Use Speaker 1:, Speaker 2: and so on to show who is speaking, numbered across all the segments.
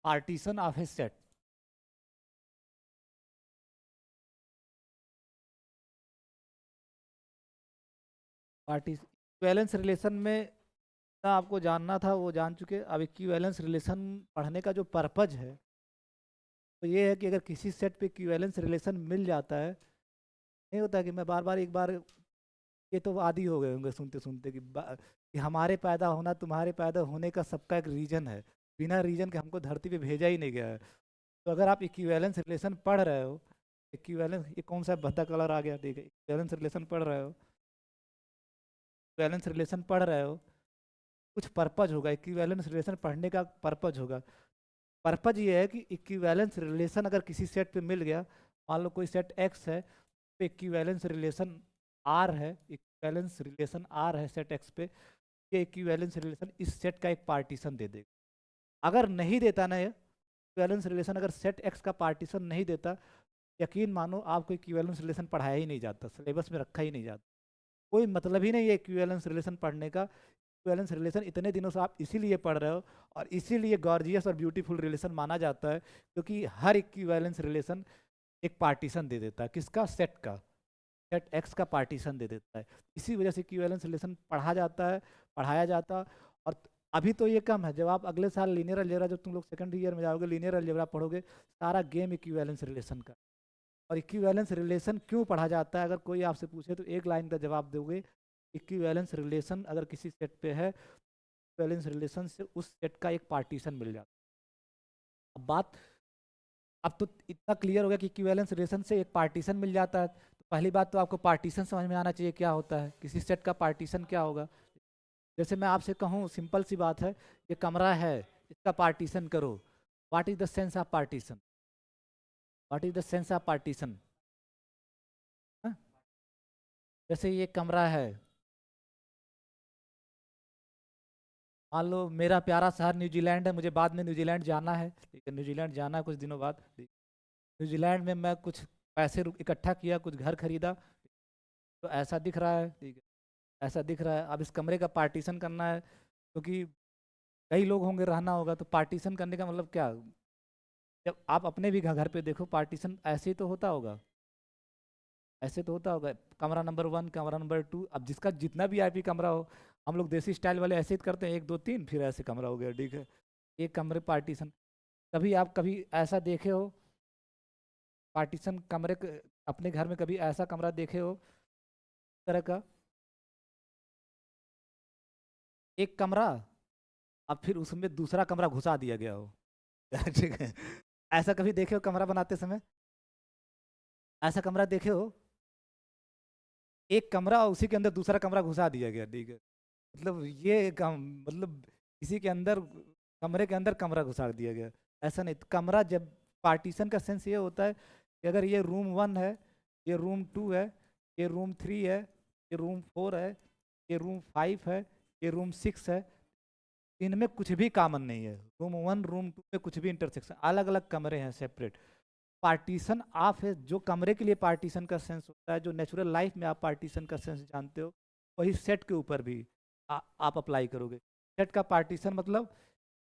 Speaker 1: Partition of A set. Equivalence relation में ना आपको जानना था वो जान चुके। अब इक्विवेलेंस रिलेशन पढ़ने का जो पर्पज है तो ये है कि अगर किसी सेट पे इक्विवेलेंस रिलेशन मिल जाता है, नहीं होता कि मैं बार बार एक बार, ये तो आदी हो गए होंगे सुनते सुनते कि हमारे पैदा होना तुम्हारे पैदा होने का सबका एक रीजन है, बिना रीजन के हमको धरती पे भेजा ही नहीं गया है। तो अगर आप इक्विवेलेंस रिलेशन पढ़ रहे हो, इक्विवेलेंस, ये कौन सा भद्दा कलर आ गया, ठीक है, इक्विवेलेंस रिलेशन पढ़ रहे हो, इक्विवेलेंस रिलेशन पढ़ रहे हो, कुछ पर्पज होगा, इक्विवेलेंस रिलेशन पढ़ने का पर्पज होगा। पर्पज ये है कि इक्विवेलेंस रिलेशन अगर किसी सेट पे मिल गया, मान लो कोई सेट एक्स है, तो इक्विवेलेंस रिलेशन आर है, इक्विवेलेंस रिलेशन आर है सेट एक्स पे, ये इक्विवेलेंस रिलेशन इस सेट का एक पार्टीशन दे देगा। अगर नहीं देता ना, ये इक्विवेलेंस रिलेशन अगर सेट एक्स का पार्टीशन नहीं देता, यकीन मानो आपको इक्विवेलेंस रिलेशन पढ़ाया ही नहीं जाता, सिलेबस में रखा ही नहीं जाता। कोई मतलब ही नहीं है इक्विवेलेंस रिलेशन पढ़ने का। इक्विवेलेंस रिलेशन इतने दिनों से आप इसीलिए पढ़ रहे हो, और इसीलिए गॉर्जियस और ब्यूटीफुल रिलेशन माना जाता है, क्योंकि हर इक्विवेलेंस रिलेशन एक पार्टीशन दे देता है, किसका, सेट का, सेट एक्स का पार्टीशन दे देता है। इसी वजह से इक्विवेलेंस रिलेशन पढ़ा जाता है, पढ़ाया जाता। और अभी तो ये कम है, जब आप अगले साल लीनियर अलजेब्रा, जब तुम लोग सेकंड ईयर में जाओगे लीनियर अलजेब्रा पढ़ोगे, सारा गेम इक्विवेलेंस रिलेशन का। और इक्विवेलेंस रिलेशन क्यों पढ़ा जाता है, अगर कोई आपसे पूछे तो एक लाइन का जवाब दोगे, इक्विवेलेंस रिलेशन अगर किसी सेट पे है, इक्विवेलेंस रिलेशन से उस सेट का एक पार्टीशन मिल जाता है। अब तो इतना क्लियर हो गया कि इक्विवेलेंस रिलेशन से एक पार्टीशन मिल जाता है, तो पहली बात तो आपको पार्टीशन समझ में आना चाहिए क्या होता है, किसी सेट का पार्टीशन क्या होगा। जैसे मैं आपसे कहूँ, सिंपल सी बात है, ये कमरा है, इसका पार्टीशन करो, what is the sense of partition, what is the sense of partition. जैसे ये कमरा है, मान लो मेरा प्यारा शहर न्यूजीलैंड है, मुझे बाद में न्यूजीलैंड जाना है, ठीक है, न्यूजीलैंड जाना है कुछ दिनों बाद, न्यूजीलैंड में मैं कुछ पैसे इकट्ठा किया, कुछ घर खरीदा, तो ऐसा दिख रहा है, ठीक है, ऐसा दिख रहा है। अब इस कमरे का पार्टीशन करना है, क्योंकि कई लोग होंगे, रहना होगा, तो पार्टीशन करने का मतलब क्या, जब आप अपने भी घर पे देखो, पार्टीशन ऐसे ही तो होता होगा, ऐसे तो होता होगा, कमरा नंबर 1, कमरा नंबर 2, अब जिसका जितना भी आईपी कमरा हो, हम लोग देसी स्टाइल वाले ऐसे ही करते हैं, 1 2 3 फिर ऐसे कमरा हो गया, ठीक है, एक कमरे पार्टीशन। कभी आप कभी ऐसा देखे हो पार्टीशन अपने घर में कभी ऐसा कमरा देखे हो, इस तरह का एक कमरा, अब फिर उसमें दूसरा कमरा घुसा दिया गया हो ठीक है, ऐसा कभी देखे हो कमरा बनाते समय, ऐसा कमरा देखे हो, एक कमरा और उसी के अंदर दूसरा कमरा घुसा दिया गया, ठीक है, मतलब ये मतलब किसी के अंदर, कमरे के अंदर कमरा घुसा दिया गया, ऐसा नहीं। तो कमरा जब, पार्टीशन का सेंस ये होता है कि अगर ये रूम 1 है, ये रूम 2 है, ये रूम 3 है, ये रूम 4 है, ये रूम 5 है, ये रूम 6 है, इनमें कुछ भी कॉमन नहीं है, रूम 1 रूम 2 में कुछ भी इंटरसेक्शन, अलग अलग कमरे हैं सेपरेट। पार्टीशन ऑफ है, जो कमरे के लिए पार्टीशन का सेंस होता है, जो नेचुरल लाइफ में आप पार्टीशन का सेंस जानते हो, वही सेट के ऊपर भी आप अप्लाई करोगे। सेट का पार्टीशन मतलब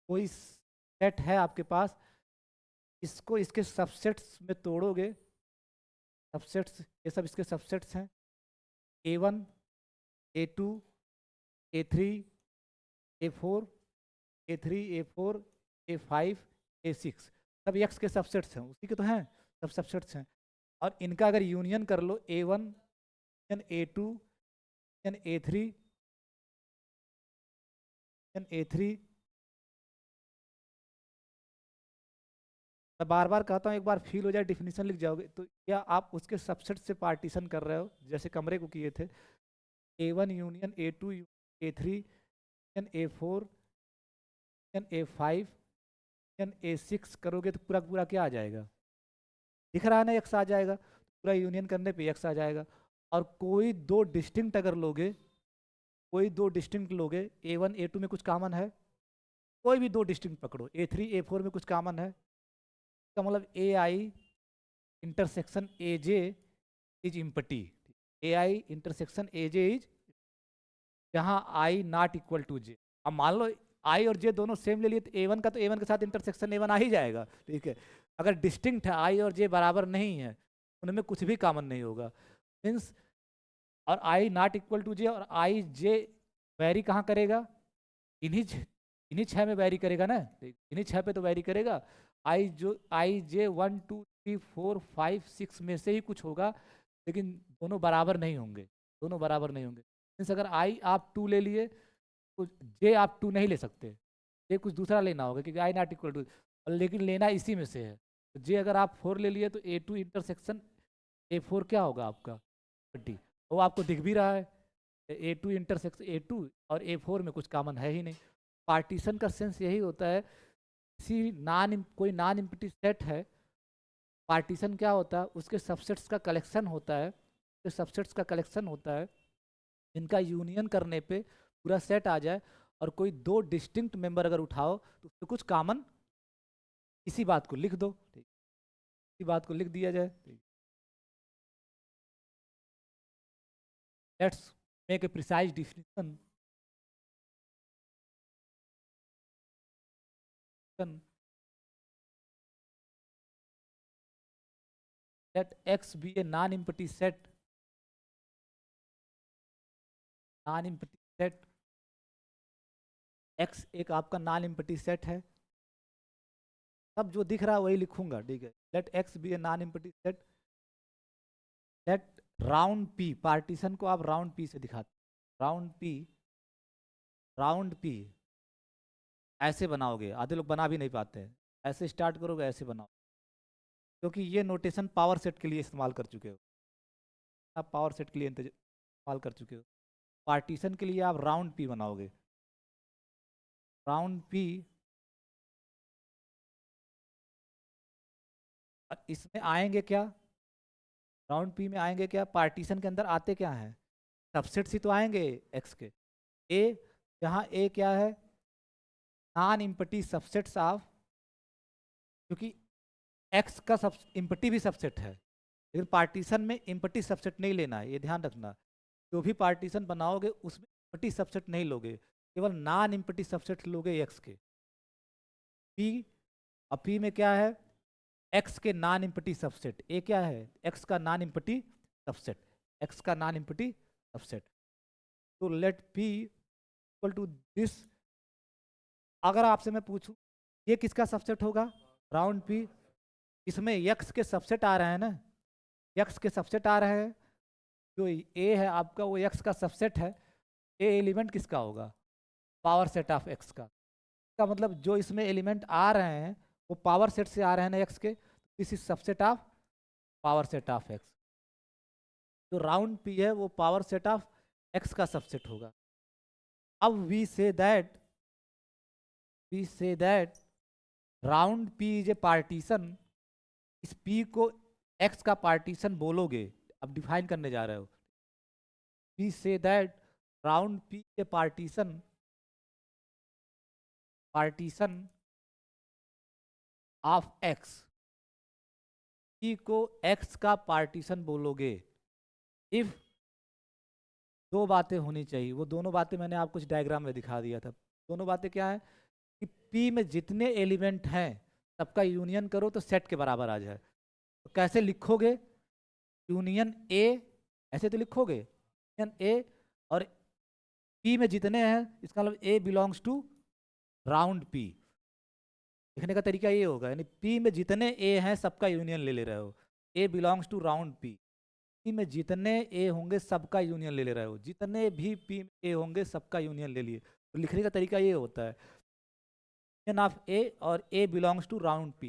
Speaker 1: कोई सेट है आपके पास, इसको इसके सबसेट्स में तोड़ोगे, सबसेट्स, ये सब इसके सबसेट्स हैं, A1 A2 A3 A4 A3 A4 A5 A6, सब एक्स के सबसेट्स हैं, उसी के तो हैं, सब सबसेट्स हैं। और इनका अगर यूनियन कर लो, A1 A2 A3 A3, मैं बार बार कहता हूँ, एक बार फील हो जाए, डिफिनीशन लिख जाओगे, तो क्या आप उसके सबसेट से पार्टीशन कर रहे हो, जैसे कमरे को किए थे, A1 union A2 A3 A4 A5 A6 करोगे तो पूरा पूरा क्या आ जाएगा, दिख रहा है ना, एक्स आ जाएगा, पूरा यूनियन करने पे एक्स आ जाएगा। और कोई दो डिस्टिंक्ट अगर लोगे, कोई दो डिस्टिंक्ट लोगे, A1 A2 में कुछ कॉमन है, कोई भी दो डिस्टिंक्ट पकड़ो, A3 A4 में कुछ कॉमन है, इसका मतलब AI intersection AJ is empty, AI intersection AJ is, जहाँ I not equal to J। अब मान लो आई और जे दोनों सेम ले लिए तो ए वन का तो ए वन के साथ इंटरसेक्शन ए वन आ ही जाएगा, ठीक है। अगर डिस्टिंक्ट है आई और जे बराबर नहीं है, उनमें कुछ भी कॉमन नहीं होगा, मीन्स और आई नॉट इक्वल टू जे और आई जे वेरी कहाँ करेगा, इन्हीं इन्हीं छः में वेरी करेगा ना, इन्हीं छः पे तो वेरी करेगा। आई जे 1 2 3 4 5 6 में से ही कुछ होगा, लेकिन दोनों बराबर नहीं होंगे, दोनों बराबर नहीं होंगे। मीन्स अगर आई आप 2 ले लिए तो जे आप 2 नहीं ले सकते, जे कुछ दूसरा लेना होगा क्योंकि आई नॉट इक्वल टू, लेकिन लेना इसी में से है। तो जे अगर आप 4 ले लिए तो A2 इंटरसेक्शन A4 क्या होगा आपका 20, वो आपको दिख भी रहा है, A2 इंटरसेक्शन A2 और A4 में कुछ कॉमन है ही नहीं। पार्टीशन का सेंस यही होता है, कोई नॉन एम्प्टी सेट है, पार्टीशन क्या होता है, उसके सबसेट्स का कलेक्शन होता है, उसके सबसेट्स का कलेक्शन होता है, इनका यूनियन करने पे पूरा सेट आ जाए, और कोई दो डिस्टिंक्ट मेंबर अगर उठाओ तो उससे कुछ कॉमन, इसी बात को लिख दो, ठीक, इसी बात को लिख दिया जाए। Let's make a precise definition let X be a non-empty set, non-empty set, X एक आपका non-empty set है, सब जो दिख रहा है वही लिखूंगा, ठीक है। let X be a non-empty set, let round P, partition को आप राउंड P से दिखाते, राउंड P ऐसे बनाओगे, आधे लोग बना भी नहीं पाते हैं, ऐसे स्टार्ट करोगे ऐसे बनाओ, क्योंकि ये नोटेशन पावर सेट के लिए इस्तेमाल कर चुके हो, आप पावर सेट के लिए इस्तेमाल कर चुके हो। पार्टीशन के लिए आप राउंड P बनाओगे, राउंड P, इसमें आएंगे क्या, राउंड P में आएंगे क्या, पार्टीशन के अंदर आते क्या हैं, सबसेट्स ही तो आएंगे X के, A, जहाँ A क्या है, नॉन इम्पटी सबसेट्स ऑफ, क्योंकि X का सब इम्पटी भी सबसेट है, लेकिन पार्टीशन में इम्पटी सबसेट नहीं लेना है, ये ध्यान रखना। जो भी पार्टीशन बनाओगे उसमें इम्पटी सबसेट नहीं लोगे, केवल नॉन इम्पटी सबसेट लोगे X के। P, अब P में क्या है, X के नॉन इम्पटी सबसेट, A क्या है, X का नॉन इम्पटी सबसेट, X का नॉन इम्पटी सबसेट। तो let P equal to this, अगर आपसे मैं पूछूं ये किसका सबसेट होगा, राउंड P, इसमें X के सबसेट आ रहे हैं ना, X के सबसेट आ रहे हैं, जो A है आपका वो X का सबसेट है, A एलिमेंट किसका होगा, पावर सेट ऑफ X का मतलब जो इसमें एलिमेंट आ रहे हैं वो पावर सेट से आ रहे हैं ना X के, this is subset of power set of X। जो राउंड P है वो पावर सेट ऑफ X का सबसेट होगा। अब we say that round P is a partition, इस P को X का पार्टीशन बोलोगे, अब डिफाइन करने जा रहे हो, we say that round P a partition of X, P को X का पार्टीशन बोलोगे इफ, दो बातें होनी चाहिए, वो दोनों बातें मैंने आपको कुछ डायग्राम में दिखा दिया था। दोनों बातें क्या है कि P में जितने एलिमेंट हैं सबका यूनियन करो तो सेट के बराबर आ जाए। तो कैसे लिखोगे, यूनियन A, ऐसे तो लिखोगे यूनियन A, और P में जितने हैं इसका मतलब A belongs to round P, लिखने का तरीका ये होगा, यानी P में जितने A हैं सबका यूनियन ले रहे हो, A belongs to round P में जितने A होंगे सबका यूनियन ले रहे हो, जितने भी P में A होंगे सबका यूनियन ले लिए। तो लिखने का तरीका ये होता है यूनियन ऑफ A और A belongs to round P,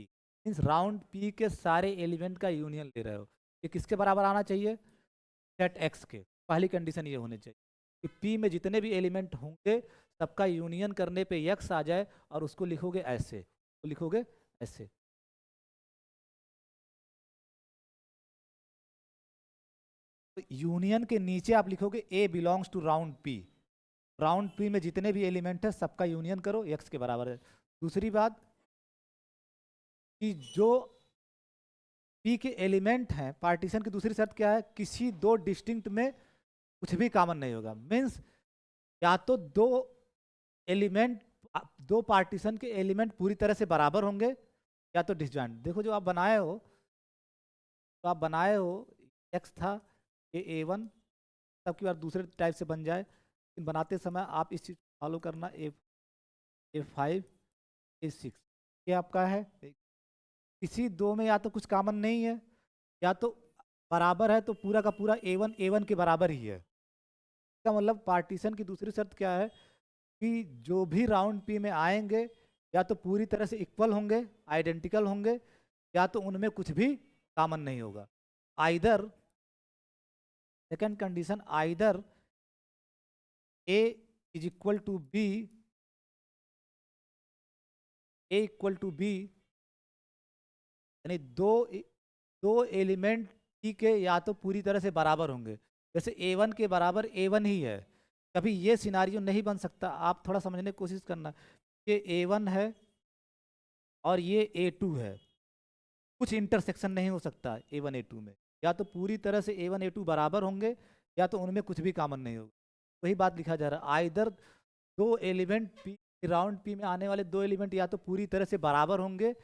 Speaker 1: means round P के सारे एलिमेंट का यूनियन ले रहे हो। ये किसके बराबर आना चाहिए, सेट X के, पहली कंडीशन ये होनी चाहिए कि P में जितने भी एलिमेंट होंगे सबका यूनियन करने पे X आ जाए, और उसको लिखोगे ऐसे, तो लिखोगे ऐसे। तो यूनियन के नीचे आप लिखोगे A belongs to round P, round P में जितने भी एलिमेंट है सबका यूनियन करो, X के बराबर है। दूसरी बात कि जो P के एलिमेंट हैं, पार्टीशन की दूसरी शर्त क्या है, किसी दो डिस्टिंक्ट में कुछ भी कॉमन नहीं होगा, मीन्स या तो दो एलिमेंट दो पार्टीशन के एलिमेंट पूरी तरह से बराबर होंगे या तो डिसजॉइंट। देखो जो आप बनाए हो, तो आप बनाए हो एक्स था, ये A1, तब की बार दूसरे टाइप से बन जाए, लेकिन बनाते समय आप इस चीज़ को फॉलो करना, A5 A6 ये आपका है। किसी दो में या तो कुछ कॉमन नहीं है, या तो बराबर है, तो पूरा का पूरा A1 के बराबर ही है। इसका मतलब पार्टीशन की दूसरी शर्त क्या है कि जो भी राउंड पी में आएंगे या तो पूरी तरह से इक्वल होंगे, आइडेंटिकल होंगे, या तो उनमें कुछ भी कॉमन नहीं होगा। Either, second condition, either A is equal to B, A equal to B, यानी दो एलिमेंट P के या तो पूरी तरह से बराबर होंगे। जैसे A1 के बराबर A1 ही है, कभी ये सिनारियो नहीं बन सकता। आप थोड़ा समझने की कोशिश करना, ये A1 है और ये A2 है, कुछ इंटरसेक्शन नहीं हो सकता A1 A2 में। या तो पूरी तरह से A1 A2 बराबर होंगे, या तो उनमें कुछ भी कॉमन नहीं होगा। वही बात लिखा जा रहा है, आइदर दो एलिमेंट P, राउंड P में आने वाले दो एलिमेंट या तो पूरी तरह से बराबर होंगे,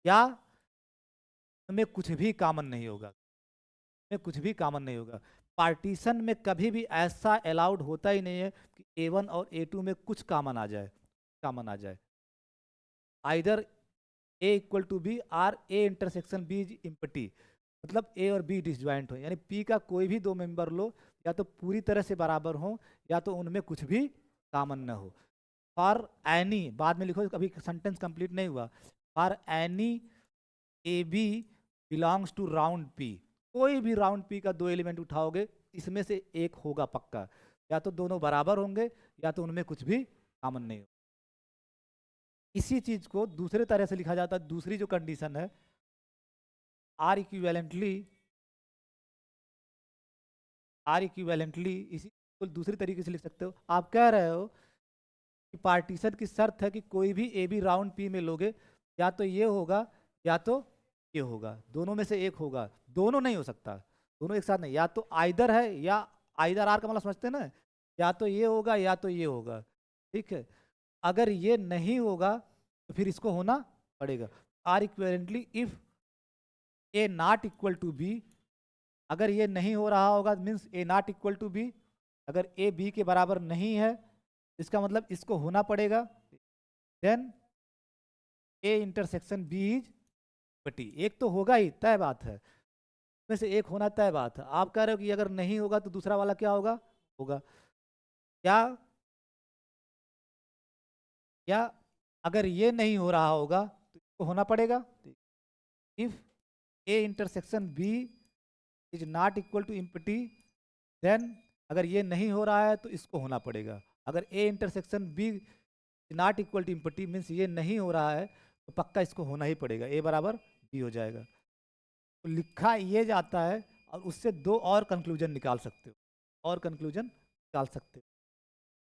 Speaker 1: या उनमें कुछ भी कॉमन नहीं होगा, में कुछ भी कॉमन नहीं होगा। पार्टीशन में कभी भी ऐसा अलाउड होता ही नहीं है कि A1 और A2 में कुछ कॉमन आ जाए, कॉमन आ जाए। आइदर A equal to B or A intersection B is empty, मतलब A और B डिसजॉइंट हो, यानी P का कोई भी दो मेंबर लो, या तो पूरी तरह से बराबर हो, या तो उनमें कुछ भी कॉमन न हो। फॉर एनी, बाद में लिखो, अभी सेंटेंस कंप्लीट नहीं हुआ। For any AB belongs to round P, कोई भी राउंड P का दो एलिमेंट उठाओगे, इसमें से एक होगा पक्का, या तो दोनों बराबर होंगे, या तो उनमें कुछ भी कॉमन नहीं हो। इसी चीज को दूसरे तरह से लिखा जाता है, दूसरी जो कंडीशन है, आर इक्विवेलेंटली इसी को दूसरी तरीके से लिख सकते हो। आप कह रहे हो कि पार्टीशन की शर्त है कि कोई भी ए बी राउंड पी में लोगे, या तो ये होगा या तो ये होगा, दोनों में से एक होगा, दोनों नहीं हो सकता, दोनों एक साथ नहीं, या तो आइदर है, या आइदर आर का मतलब समझते हैं ना, या तो ये होगा या तो ये होगा। ठीक है, अगर ये नहीं होगा तो फिर इसको होना पड़ेगा। Or equivalently if A not equal to B, अगर ये नहीं हो रहा होगा means A not equal to B, अगर ए बी के बराबर नहीं है, इसका मतलब इसको होना पड़ेगा। Then A intersection B is empty, एक तो होगा ही, तय बात है, में से एक होना तय बात है। आप कह रहे हो कि अगर नहीं होगा तो दूसरा वाला क्या होगा, होगा, या या अगर ये नहीं हो रहा होगा तो इसको होना पड़ेगा। If A intersection B is not equal to empty, then अगर ये नहीं हो रहा है तो इसको होना पड़ेगा। अगर A intersection B not equal to empty means ये नहीं हो रहा है, तो पक्का इसको होना ही पड़ेगा, ए बराबर बी हो जाएगा। तो लिखा ये जाता है, और उससे दो और कंक्लूजन निकाल सकते हो, और कंक्लूजन निकाल सकते हो।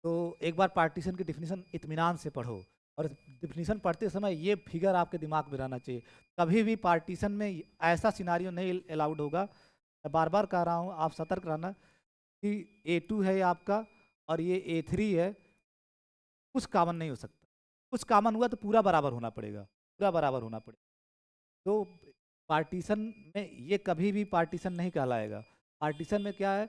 Speaker 1: तो एक बार पार्टीशन की डिफिनीशन इत्मीनान से पढ़ो, और डिफिनीशन पढ़ते समय ये फिगर आपके दिमाग में रहना चाहिए, कभी भी पार्टीशन में ऐसा सिनारियो नहीं अलाउड होगा। मैं बार बार कह रहा हूँ, आप सतर्क रहना कि A2 है आपका और ये A3 है, कुछ कॉमन नहीं हो सकता, कुछ कॉमन हुआ तो पूरा बराबर होना पड़ेगा, पूरा बराबर होना पड़ेगा। तो पार्टीशन में ये कभी भी पार्टीशन नहीं कहलाएगा। पार्टीशन में क्या है,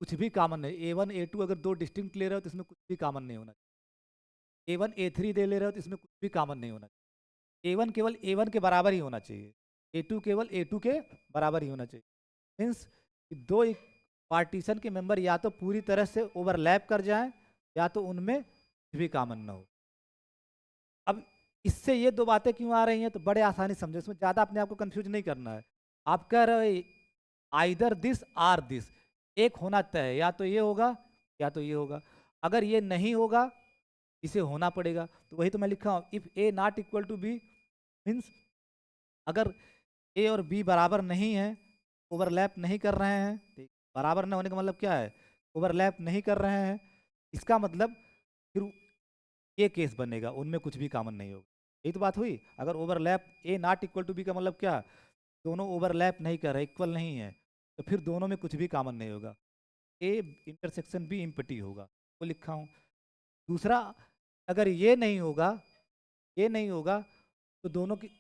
Speaker 1: कुछ भी कॉमन नहीं। A1 A2 अगर दो डिस्टिंक्ट ले रहे हो तो इसमें कुछ भी कॉमन नहीं होना चाहिए। A1 A3 दे ले रहे हो तो इसमें कुछ भी कॉमन नहीं होना चाहिए। A1 केवल A1 के बराबर ही होना चाहिए, A2 केवल A2 के बराबर ही होना चाहिए। मीन्स दो पार्टीशन के मेंबर या तो पूरी तरह से ओवरलैप कर जाएं, या तो उनमें कुछ भी कॉमन ना हो। अब इससे ये दो बातें क्यों आ रही हैं, तो बड़े आसानी समझो, इसमें ज़्यादा अपने आप को कंफ्यूज नहीं करना है। आप कह रहे हो आइदर दिस आर दिस, एक होना तय है, या तो ये होगा या तो ये होगा। अगर ये नहीं होगा, इसे होना पड़ेगा। तो वही तो मैं लिखा हूँ, if A not equal to B means अगर ए और बी बराबर नहीं है, ओवरलैप नहीं कर रहे हैं, ठीक, बराबर न होने का मतलब क्या है, ओवरलैप नहीं कर रहे हैं, इसका मतलब फिर ये केस बनेगा, उनमें कुछ भी कॉमन नहीं होगा। यही तो बात हुई। अगर overlap A not equal to B का मतलब क्या, दोनों ओवरलैप नहीं कर रहे, इक्वल नहीं है, तो फिर दोनों में कुछ भी कॉमन नहीं होगा, ए इंटरसेक्शन बी इम्पटी होगा, वो लिखा हूँ। दूसरा, अगर ये नहीं होगा, ये नहीं होगा तो दोनों की,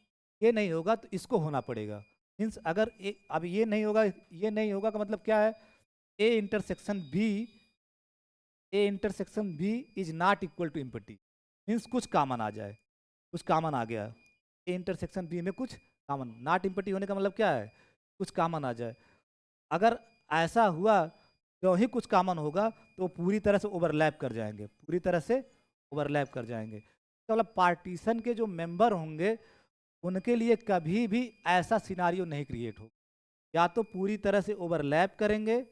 Speaker 1: ये नहीं होगा तो इसको होना पड़ेगा। मीन्स अगर अब ये नहीं होगा, ये नहीं होगा का मतलब क्या है, A intersection B, A intersection B is not equal to empty. Means कुछ कॉमन आ जाए, कुछ कॉमन आ गया, ए इंटरसेक्शन बी में कुछ कॉमन, नॉट एम्पटी होने का मतलब क्या है, कुछ कॉमन आ जाए। अगर ऐसा हुआ, जो ही कुछ कॉमन होगा तो पूरी तरह से ओवरलैप कर जाएंगे, पूरी तरह से ओवरलैप कर जाएंगे। तो मतलब पार्टीशन के जो मेंबर होंगे उनके लिए कभी भी ऐसा सिनारियो नहीं क्रिएट हो, या तो पूरी तरह से ओवरलैप करेंगे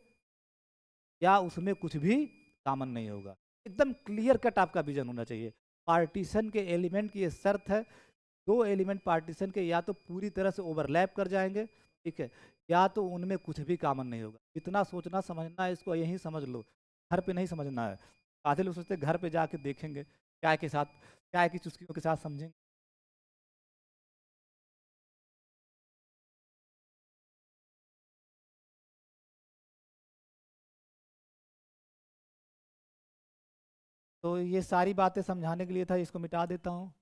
Speaker 1: या उसमें कुछ भी कॉमन नहीं होगा। एकदम क्लियर कट आपका विजन होना चाहिए। पार्टीशन के एलिमेंट की ये शर्त है, दो एलिमेंट पार्टीशन के या तो पूरी तरह से ओवरलैप कर जाएंगे, ठीक है, या तो उनमें कुछ भी कॉमन नहीं होगा। इतना सोचना समझना है, इसको यहीं समझ लो, घर पे नहीं समझना है। आधे लोग सोचते घर पे जाके देखेंगे चाय के साथ, चाय की चुस्कियों के साथ समझेंगे। तो ये सारी बातें समझाने के लिए था, इसको मिटा देता हूँ।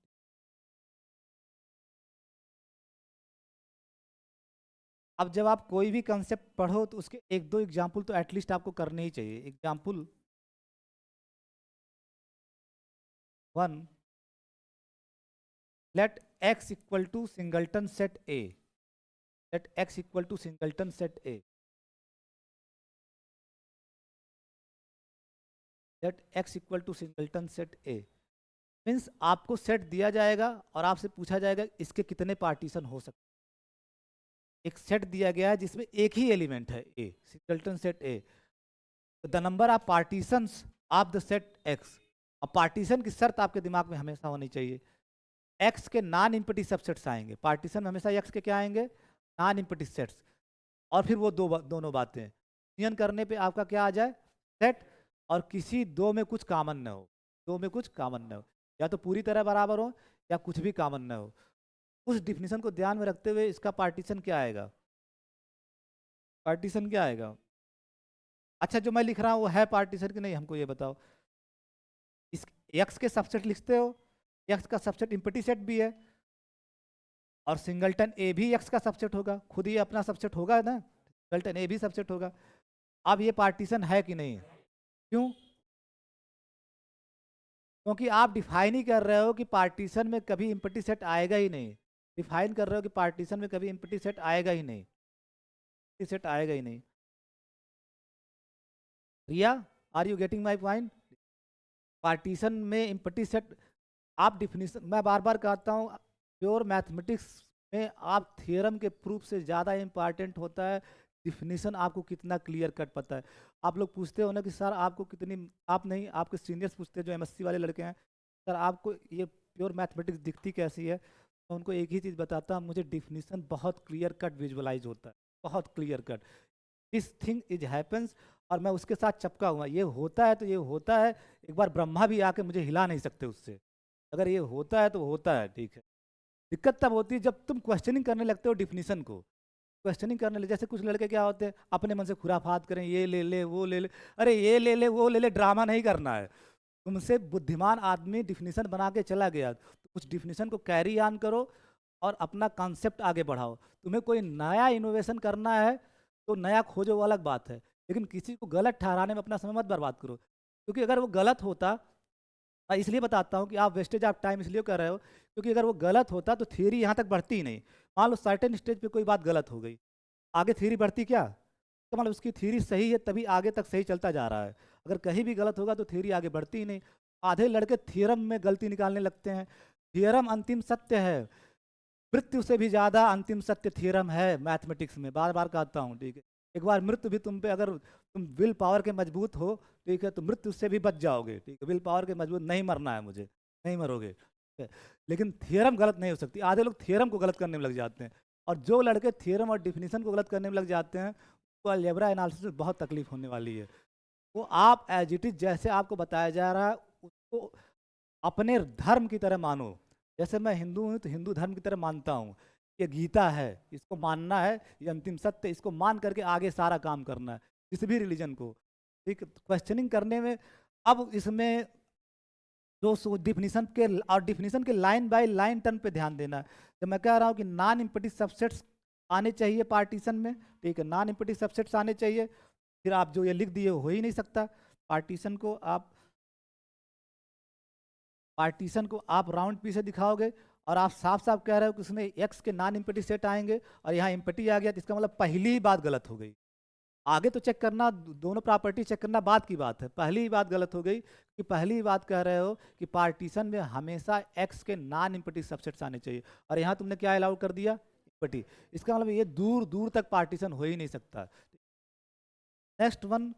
Speaker 1: अब जब आप कोई भी कंसेप्ट पढ़ो तो उसके एक दो एग्जाम्पल तो एटलीस्ट आपको करने ही चाहिए। Example one, let X equal to singleton set A, let X equal to singleton set A, let X equal to singleton set A. Means आपको सेट दिया जाएगा और आपसे पूछा जाएगा इसके कितने पार्टीशन हो सकते हैं। एक सेट दिया गया है जिसमें एक ही एलिमेंट है A, singleton set A, the number of partitions of the set X. अब पार्टीशन की शर्त आपके दिमाग में हमेशा होनी चाहिए, एक्स के नॉन इम्पटी सबसेट्स आएंगे। पार्टीशन में हमेशा एक्स के क्या आएंगे, नॉन इम्पटी सेट्स। और फिर वो दोनों बातें यूनियन करने पे आपका क्या आ जाए, सेट, और किसी दो में कुछ कॉमन न हो, दो में कुछ कॉमन न हो, या तो पूरी तरह बराबर हो या कुछ भी कॉमन न हो। उस डिफिनीशन को ध्यान में रखते हुए इसका पार्टीशन क्या आएगा, पार्टीशन क्या आएगा। अच्छा जो मैं लिख रहा हूँ वो है पार्टीशन कि नहीं, हमको ये बताओ। इस एक्स के सबसेट लिखते हो, एक्स का सबसेट इम्पटी सेट भी है, और सिंगलटन ए भी एक्स का सबसेट होगा, खुद ही अपना सबसेट होगा ना, सिंगलटन ए भी सबसेट होगा। अब ये पार्टीशन है कि नहीं, क्यों, क्योंकि आप डिफाइन ही कर रहे हो कि पार्टीशन में कभी इम्पटी सेट आएगा ही नहीं। डिफाइन कर रहे हो कि पार्टीशन में कभी इम्पटी सेट आएगा ही नहीं, सेट आएगा ही नहीं। Riya, are you getting my point. Partition में इम्पटी सेट, आप डिफिनीशन, मैं बार बार कहता हूँ, प्योर मैथमेटिक्स में आप थ्योरम के प्रूफ से ज़्यादा इम्पॉर्टेंट होता है डिफिनीशन आपको कितना क्लियर कट पता है। आप लोग पूछते हो ना कि सर आपको कितनी, आप नहीं, आपके सीनियर्स पूछते हैं जो एमएससी वाले लड़के हैं, सर आपको ये प्योर मैथमेटिक्स दिखती कैसी है, तो उनको एक ही चीज़ बताता हूँ, मुझे डिफिनीशन बहुत क्लियर कट विजुअलाइज होता है, बहुत clear cut, this thing is happens, और मैं उसके साथ चपका हुआ, ये होता है तो ये होता है। एक बार ब्रह्मा भी आके मुझे हिला नहीं सकते उससे, अगर ये होता है तो होता है, ठीक है। दिक्कत तब होती है जब तुम क्वेश्चनिंग करने लगते हो डिफिनीशन को, क्वेश्चनिंग करने लगे, जैसे कुछ लड़के क्या होते हैं अपने मन से खुराफात करें, ये ले ले वो ले ले, अरे ये ले ले वो ले ले, ड्रामा नहीं करना है। तुमसे बुद्धिमान आदमी डिफिनीशन बना के चला गया तो उस डिफिनीशन को कैरी ऑन करो और अपना कॉन्सेप्ट आगे बढ़ाओ। तुम्हें कोई नया इनोवेशन करना है तो नया खोजो, वो अलग बात है, लेकिन किसी को गलत ठहराने में अपना समय मत बर्बाद करो, क्योंकि अगर वो गलत होता, मैं इसलिए बताता हूँ कि आप वेस्टेज ऑफ टाइम इसलिए कर रहे हो क्योंकि अगर वो गलत होता तो थियरी यहाँ तक बढ़ती ही नहीं। मान लो सर्टेन स्टेज पे कोई बात गलत हो गई, आगे थियरी बढ़ती क्या, तो मतलब उसकी थियरी सही है तभी आगे तक सही चलता जा रहा है। अगर कहीं भी गलत होगा तो थियरी आगे बढ़ती ही नहीं। आधे लड़के थियरम में गलती निकालने लगते हैं, थियरम अंतिम सत्य है, मृत्यु से भी ज़्यादा अंतिम सत्य थियरम है मैथमेटिक्स में, बार बार कहता हूँ, ठीक है। एक बार मृत्यु भी तुम पे, अगर तुम विल पावर के मजबूत हो, ठीक है, तो मृत्यु से भी बच जाओगे, ठीक है, विल पावर के मजबूत, नहीं मरना है मुझे, नहीं मरोगे, ठीक है। लेकिन थियरम गलत नहीं हो सकती, आधे लोग थियरम को गलत करने में लग जाते हैं, और जो लड़के थियरम और डिफिनीशन को गलत करने में लग जाते हैं तो अलजेब्रा एनालिसिस में बहुत तकलीफ होने वाली है। वो आप एज इट इज जैसे आपको बताया जा रहा है उसको अपने धर्म की तरह मानो। जैसे मैं हिंदू हूँ तो हिंदू धर्म की तरह मानता हूँ, ये गीता है, इसको मानना है, ये अंतिम सत्य, इसको मान करके आगे सारा काम करना है, किसी भी रिलीजन को, ठीक। क्वेश्चनिंग करने में, अब इसमें जो डिफिनीशन के और डिफिनीशन के लाइन बाय लाइन टर्म पे ध्यान देना। जब मैं कह रहा हूँ कि नॉन इम्पीटिटिव सबसेट्स आने चाहिए पार्टीशन में, ठीक है, नॉन इम्पीटिटिव सबसेट्स आने चाहिए, फिर आप जो ये लिख दिए हो ही नहीं सकता। पार्टीशन को आप राउंड पी से दिखाओगे और आप साफ साफ कह रहे हो कि उसमें एक्स के नॉन इम्पीटिटिव सेट आएंगे और यहाँ इम्पीटी आ गया, तो इसका मतलब पहली ही बात गलत हो गई। आगे तो चेक करना, दोनों प्रॉपर्टी चेक करना बात की बात है, पहली ही बात गलत हो गई कि पहली ही बात कह रहे हो कि पार्टीशन में हमेशा एक्स के नॉन इम्पीटिटिव सबसेट्स आने चाहिए और यहाँ तुमने क्या अलाउ कर दिया, इम्पीटी। इसका मतलब ये दूर दूर तक पार्टीशन हो ही नहीं सकता। नेक्स्ट वन,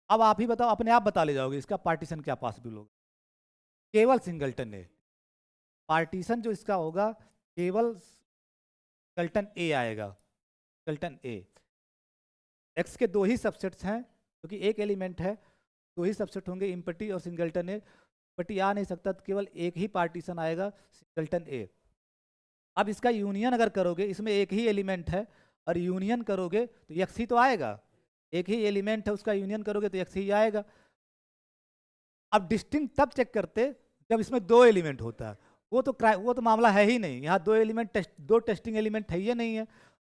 Speaker 1: अब आप ही बताओ, अपने आप बता ले जाओगे इसका पार्टीशन क्या पॉसिबल होगा। केवल सिंगलटन ए पार्टीशन जो इसका होगा, केवल सिंगलटन ए आएगा, सिंगलटन ए। एक्स के दो ही सबसेट्स हैं क्योंकि एक एलिमेंट है, दो ही सबसेट होंगे, इम्पटी और सिंगलटन ए। इम्पटी आ नहीं सकता तो केवल एक ही पार्टीशन आएगा, सिंगलटन ए। अब इसका यूनियन अगर करोगे, इसमें एक ही एलिमेंट है और यूनियन करोगे तो एक्स ही तो आएगा, एक ही एलिमेंट है उसका यूनियन करोगे तो एक्स ही आएगा। अब डिस्टिंक्ट तब चेक करते जब इसमें दो एलिमेंट होता है, वो तो मामला है ही नहीं, यहाँ दो एलिमेंट दो टेस्टिंग एलिमेंट है ही नहीं है।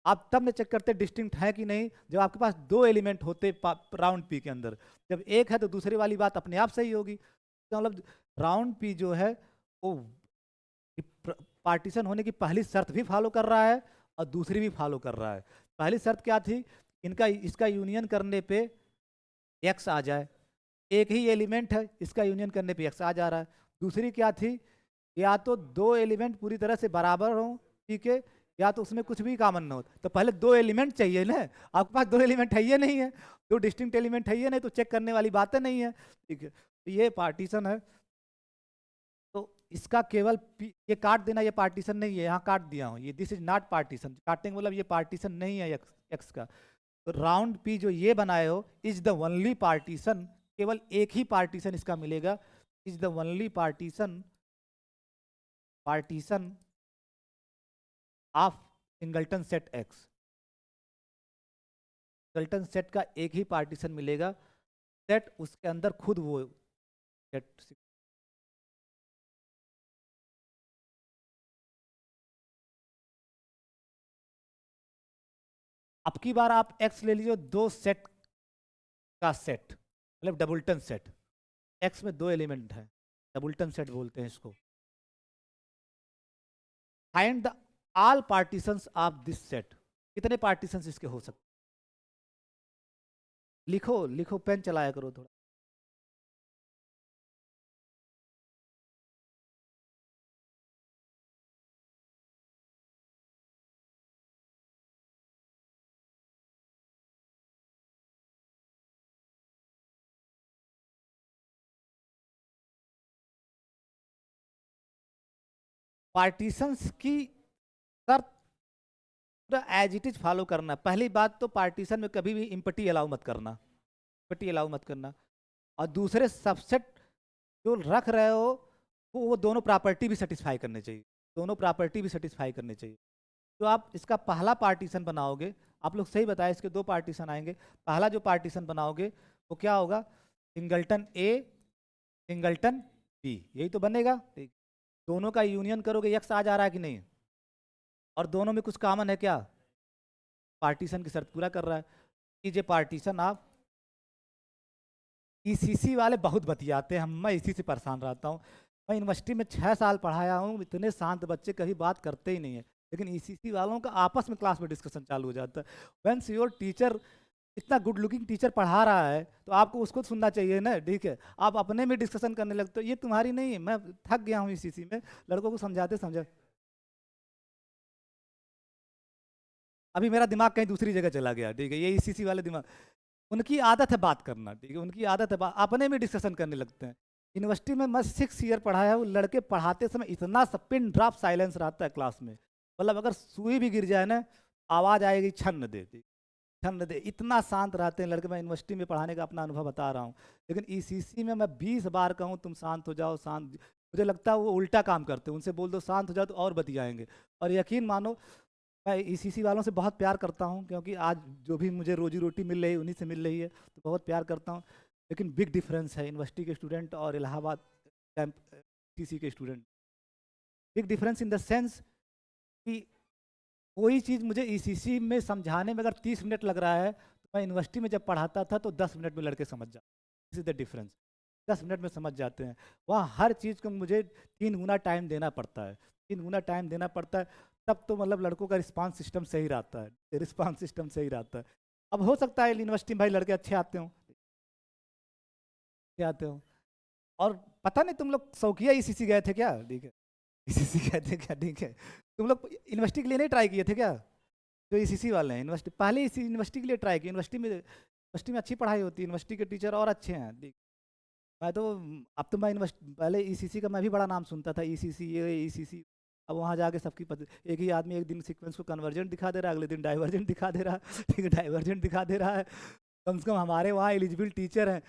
Speaker 1: आप तब में चेक करते डिस्टिंक्ट है कि नहीं जब आपके पास दो एलिमेंट होते राउंड पी के अंदर। जब एक है तो दूसरी वाली बात अपने आप सही होगी। तो मतलब राउंड पी जो है वो पार्टीशन होने की पहली शर्त भी फॉलो कर रहा है और दूसरी भी फॉलो कर रहा है। पहली शर्त क्या थी, इसका यूनियन करने पे एक्स आ जाए, एक ही एलिमेंट है, इसका यूनियन करने पे एक्स आ जा रहा है। दूसरी क्या थी, या तो दो एलिमेंट पूरी तरह से बराबर हो, ठीक है, या तो उसमें कुछ भी कॉमन ना हो। तो पहले दो एलिमेंट चाहिए ना, आपके पास दो एलिमेंट है ये नहीं है, दो डिस्टिंक्ट एलिमेंट है ये नहीं, तो चेक करने वाली बातें नहीं है, ठीक है। तो ये पार्टीशन है, तो इसका केवल ये काट देना, ये पार्टीशन नहीं है, यहाँ काट दिया हूँ, ये दिस इज नॉट पार्टीशन, काटने का मतलब ये पार्टीशन नहीं है एक्स का। तो राउंड पी जो ये बनाए हो इज द ओनली पार्टीशन, केवल एक ही पार्टीशन इसका मिलेगा, is the only partition of singleton set x. Singleton set का एक ही पार्टीशन मिलेगा, सेट उसके अंदर खुद वो सेट। अब की बार आप एक्स ले लीजिए, दो सेट का सेट, मतलब डबल्टन सेट, एक्स में दो एलिमेंट है, डबल्टन सेट बोलते हैं इसको। Find the all partitions of this set, कितने पार्टीशंस इसके हो सकते, लिखो लिखो, पेन चलाया करो थोड़ा। पार्टीशंस की शर्त पूरा एज इट इज फॉलो करना। पहली बात तो पार्टीशन में कभी भी इम्पटी अलाउ मत करना, इम्पटी अलाउ मत करना। और दूसरे सबसेट जो रख रहे हो वो दोनों प्रॉपर्टी भी सेटिस्फाई करने चाहिए, दोनों प्रॉपर्टी भी सेटिस्फाई करने चाहिए। तो आप इसका पहला पार्टीशन बनाओगे, आप लोग सही बताए, इसके दो पार्टीशन आएंगे। पहला जो पार्टीशन बनाओगे वो क्या होगा, सिंगलटन ए सिंगलटन बी, यही तो बनेगा। दोनों का यूनियन करोगे एक्स आ जा रहा है कि नहीं, और दोनों में कुछ कॉमन है क्या, पार्टीशन की शर्त पूरा कर रहा है। कीजिए पार्टीशन आप, ईसीसी वाले बहुत बतियाते हैं, मैं इसी से परेशान रहता हूँ। मैं यूनिवर्सिटी में 6 साल पढ़ाया हूँ, इतने शांत बच्चे कभी बात करते ही नहीं है, लेकिन ईसीसी वालों का आपस में क्लास में डिस्कशन चालू हो जाता है। वेंस योर टीचर, इतना गुड लुकिंग टीचर पढ़ा रहा है तो आपको उसको सुनना चाहिए ना, ठीक है, आप अपने में डिस्कशन करने लगते हो, ये तुम्हारी नहीं है। मैं थक गया हूँ ईसीसी में लड़कों को समझाते समझा, अभी मेरा दिमाग कहीं दूसरी जगह चला गया, ठीक है, ये ईसीसी वाले दिमाग, उनकी आदत है बात करना, ठीक है, उनकी आदत है अपने में डिस्कशन करने लगते हैं। यूनिवर्सिटी में मैं 6 ईयर पढ़ाया है, वो लड़के पढ़ाते समय इतना पिन ड्रॉप साइलेंस रहता है क्लास में, मतलब अगर सुई भी गिर जाए ना आवाज़ आएगी छन्न दे, छन्न दे, इतना शांत रहते हैं लड़के। मैं यूनिवर्सिटी में पढ़ाने का अपना अनुभव बता रहा हूँ, लेकिन ईसीसी में मैं 20 बार कहूँ तुम शांत हो जाओ, शांत, मुझे लगता है वो उल्टा काम करते हैं, उनसे बोल दो शांत हो जाओ तो और बतियाएंगे। और यकीन मानो मैं ईसीसी वालों से बहुत प्यार करता हूँ, क्योंकि आज जो भी मुझे रोजी रोटी मिल रही है उन्हीं से मिल रही है, तो बहुत प्यार करता हूँ। लेकिन बिग डिफरेंस है यूनिवर्सिटी के स्टूडेंट और इलाहाबाद कैंप ईसीसी के student. Big difference in the sense कि कोई चीज़ मुझे ईसीसी में समझाने में अगर 30 मिनट लग रहा है, तो मैं यूनिवर्सिटी में जब पढ़ाता था तो 10 मिनट में लड़के समझ जाते। This is the difference. 10 minute में समझ जाते हैं। वहाँ हर चीज़ को मुझे 3 गुना टाइम देना पड़ता है, 3 गुना टाइम देना पड़ता है। तब तो मतलब लड़कों का रिस्पांस सिस्टम सही रहता है, रिस्पांस सिस्टम सही रहता है। अब हो सकता है यूनिवर्सिटी में भाई लड़के अच्छे आते हों, क्या आते हो, और पता नहीं तुम लोग शौकिया ईसीसी गए थे क्या? ठीक है, ईसीसी गए थे क्या? ठीक है, तुम लोग यूनिवर्सिटी के लिए नहीं ट्राई किए थे क्या? जो ईसीसी वाले हैं यूनिवर्सिटी, पहले इसी यूनिवर्सिटी के लिए ट्राई किया। यूनिवर्सिटी में अच्छी पढ़ाई होती है, यूनिवर्सिटी के टीचर और अच्छे हैं। ठीक, मैं तो, अब तो मैं यूनिवर्सिटी, पहले ईसीसी का मैं भी बड़ा नाम सुनता था, ईसीसी ये ईसीसी। अब वहाँ जाके सबकी पता, एक ही आदमी एक दिन सीक्वेंस को कन्वर्जेंट दिखा दे रहा है, अगले दिन डाइवर्जेंट दिखा दे रहा है। ठीक है, डाइवर्जेंट दिखा दे रहा है। कम से कम हमारे वहाँ एलिजिबल टीचर हैं,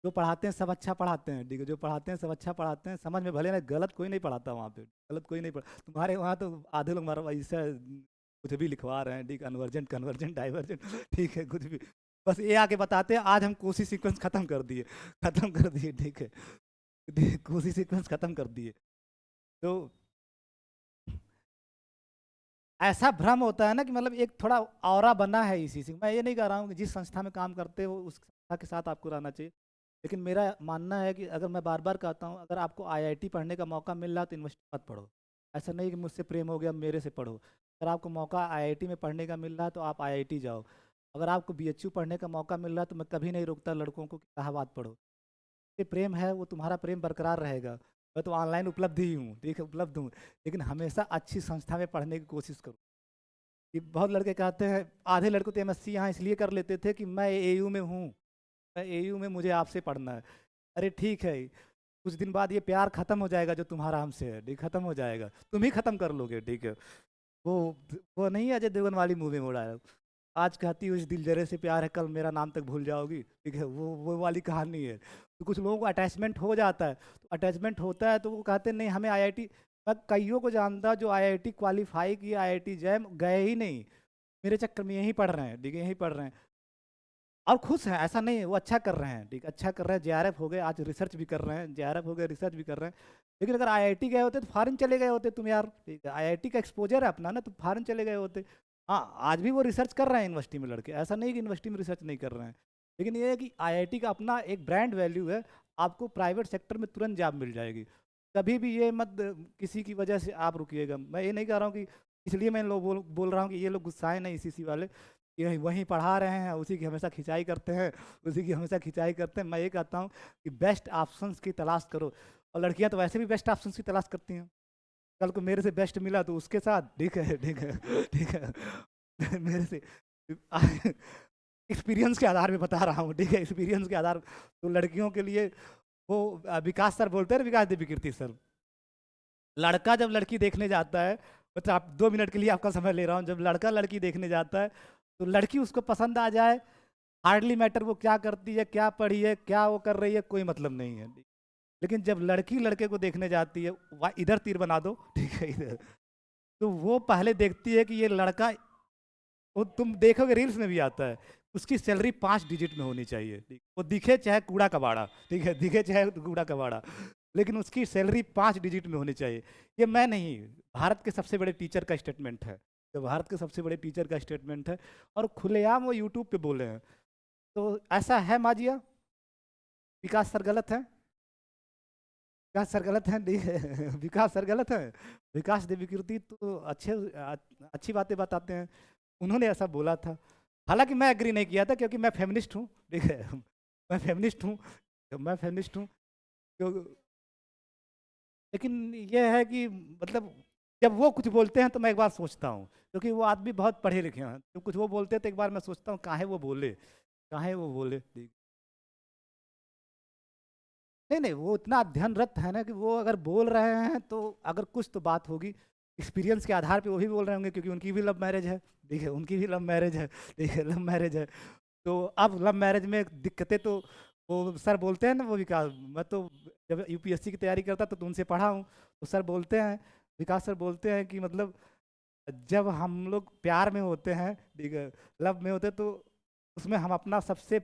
Speaker 1: जो पढ़ाते हैं सब अच्छा पढ़ाते हैं। ठीक है, जो पढ़ाते हैं सब अच्छा पढ़ाते हैं, समझ में भले ना, गलत कोई नहीं पढ़ाता वहाँ पे, गलत कोई नहीं पढ़ा। तुम्हारे वहाँ तो आधे लोग मारा ऐसा कुछ भी लिखवा रहे हैं। ठीक, कन्वर्जेंट कन्वर्जेंट डाइवर्जेंट। ठीक है, कुछ भी, बस ये आके बताते हैं आज हम कोसी सीक्वेंस खत्म कर दिए, खत्म कर दिए। ठीक है, कोसी सीक्वेंस खत्म कर दिए। तो ऐसा भ्रम होता है ना कि मतलब एक थोड़ा ऑरा बना है इसी से। मैं ये नहीं कह रहा हूँ कि जिस संस्था में काम करते हो उस संस्था के साथ आपको रहना चाहिए, लेकिन मेरा मानना है कि अगर मैं बार बार कहता हूँ, अगर आपको आईआईटी पढ़ने का मौका मिल रहा है तो यूनिवर्सिटी मत पढ़ो। ऐसा नहीं कि मुझसे प्रेम हो गया मेरे से पढ़ो। अगर आपको मौका आईआईटी में पढ़ने का मिल रहा है तो आप आईआईटी जाओ। अगर आपको बीएचयू पढ़ने का मौका मिल रहा है तो मैं कभी नहीं रोकता लड़कों को कि इलाहाबाद पढ़ो। ये प्रेम है वो तुम्हारा प्रेम बरकरार रहेगा। मैं तो ऑनलाइन उपलब्ध ही हूँ, ठीक है, उपलब्ध हूँ, लेकिन हमेशा अच्छी संस्था में पढ़ने की कोशिश करो। कि बहुत लड़के कहते हैं, आधे लड़कों तो एमएससी यहाँ इसलिए कर लेते थे कि मैं एयू में हूँ, मैं एयू में, मुझे आपसे पढ़ना है। अरे ठीक है, कुछ दिन बाद ये प्यार खत्म हो जाएगा जो तुम्हारा हमसे है, ठीक, खत्म हो जाएगा, तुम ही खत्म कर लोगे। ठीक है, वो वो नहीं अजय देवगन वाली मूवी में उड़ाया, आज कहती हूँ इस दिल जरे से प्यार है, कल मेरा नाम तक भूल जाओगी। ठीक है, वो वाली कहानी है। तो कुछ लोगों को अटैचमेंट हो जाता है, तो अटैचमेंट होता है तो वो कहते हैं नहीं हमें आईआईटी। मैं कईयों को जानता जो आईआईटी क्वालिफाई किए, आईआईटी जैम गए ही नहीं, मेरे चक्कर में यहीं पढ़ रहे हैं। ठीक है, यहीं पढ़ रहे हैं और खुश हैं, ऐसा नहीं है, वो अच्छा कर रहे हैं। ठीक, अच्छा कर रहे हैं, जेआरएफ हो गए, आज रिसर्च भी कर रहे हैं, जेआरएफ हो गए, रिसर्च भी कर रहे हैं। लेकिन अगर आईआईटी गए होते तो फॉरेन चले गए होते तुम यार। ठीक है, आईआईटी का एक्सपोजर है अपना ना, तो फॉरेन चले गए होते। हाँ, आज भी वो रिसर्च कर रहे हैं यूनिवर्सिटी में लड़के, ऐसा नहीं कि यूनिवर्सिटी में रिसर्च नहीं कर रहे हैं, लेकिन ये है कि आईआईटी का अपना एक ब्रांड वैल्यू है। आपको प्राइवेट सेक्टर में तुरंत जॉब मिल जाएगी। कभी भी ये मत किसी की वजह से आप रुकिएगा। मैं ये नहीं कह रहा हूँ कि, इसलिए मैं लोग बोल रहा हूँ कि ये लोग गुस्साए नहीं सीसी वाले, ये वहीं पढ़ा रहे हैं, उसी की हमेशा खिंचाई करते हैं, उसी की हमेशा खिंचाई करते हैं। मैं ये कहता हूँ कि बेस्ट ऑप्शंस की तलाश करो, और लड़कियां तो वैसे भी बेस्ट ऑप्शंस की तलाश करती हैं। कल को मेरे से बेस्ट मिला तो उसके साथ, ठीक है, ठीक है, ठीक है। मेरे से एक्सपीरियंस के आधार पे बता रहा हूँ, ठीक है, एक्सपीरियंस के आधार। तो लड़कियों के लिए वो विकास सर बोलते हैं, विकास देवी कीर्ति सर, लड़का जब लड़की देखने जाता है, मतलब आप 2 मिनट के लिए आपका समय ले रहा हूँ, जब लड़का लड़की देखने जाता है तो लड़की उसको पसंद आ जाए, हार्डली मैटर वो क्या करती है, क्या पढ़ी है, क्या वो कर रही है, कोई मतलब नहीं है। लेकिन जब लड़की लड़के को देखने जाती है, इधर तीर बना दो, ठीक है, इधर, तो वो पहले देखती है कि ये लड़का, वो तुम देखोगे रील्स में भी आता है, उसकी सैलरी 5 डिजिट में होनी चाहिए। ठीक, वो दिखे चाहे कूड़ा कबाड़ा, ठीक है, दिखे चाहे कूड़ा कबाड़ा, लेकिन उसकी सैलरी 5 डिजिट में होनी चाहिए। ये मैं नहीं, भारत के सबसे बड़े टीचर का स्टेटमेंट है, तो भारत के सबसे बड़े टीचर का स्टेटमेंट है, और खुलेआम वो यूट्यूब पे बोले हैं। तो ऐसा है माजिया, विकास सर गलत है, विकास सर गलत है, नहीं है। विकास सर गलत है, विकास देवी कीर्ति तो अच्छी बातें बताते हैं, उन्होंने ऐसा बोला था। हालांकि मैं एग्री नहीं किया था क्योंकि मैं फेमिनिस्ट हूँ, ठीक है, मैं फेमिनिस्ट हूँ, मैं फेमिनिस्ट हूँ। लेकिन ये है कि मतलब जब वो कुछ बोलते हैं तो मैं एक बार सोचता हूँ, क्योंकि वो आदमी बहुत पढ़े लिखे हैं, तो कुछ वो बोलते हैं तो एक बार मैं सोचता हूँ काहे वो बोले, काहे वो बोले। नहीं नहीं, वो इतना अध्ययनरत है ना कि वो अगर बोल रहे हैं तो अगर कुछ तो बात होगी, एक्सपीरियंस के आधार पे वो भी बोल रहे होंगे, क्योंकि उनकी भी लव मैरिज है। ठीक है, उनकी भी लव मैरिज है, ठीक है, लव मैरिज है। तो अब लव मैरिज में दिक्कतें तो, वो सर बोलते हैं ना, वो विकास, मैं तो जब यूपीएससी की तैयारी करता तो उनसे पढ़ा हूँ, तो सर बोलते हैं, विकास सर बोलते हैं कि मतलब जब हम लोग प्यार में होते हैं, ठीक है, लव में होते हैं, तो उसमें हम अपना सबसे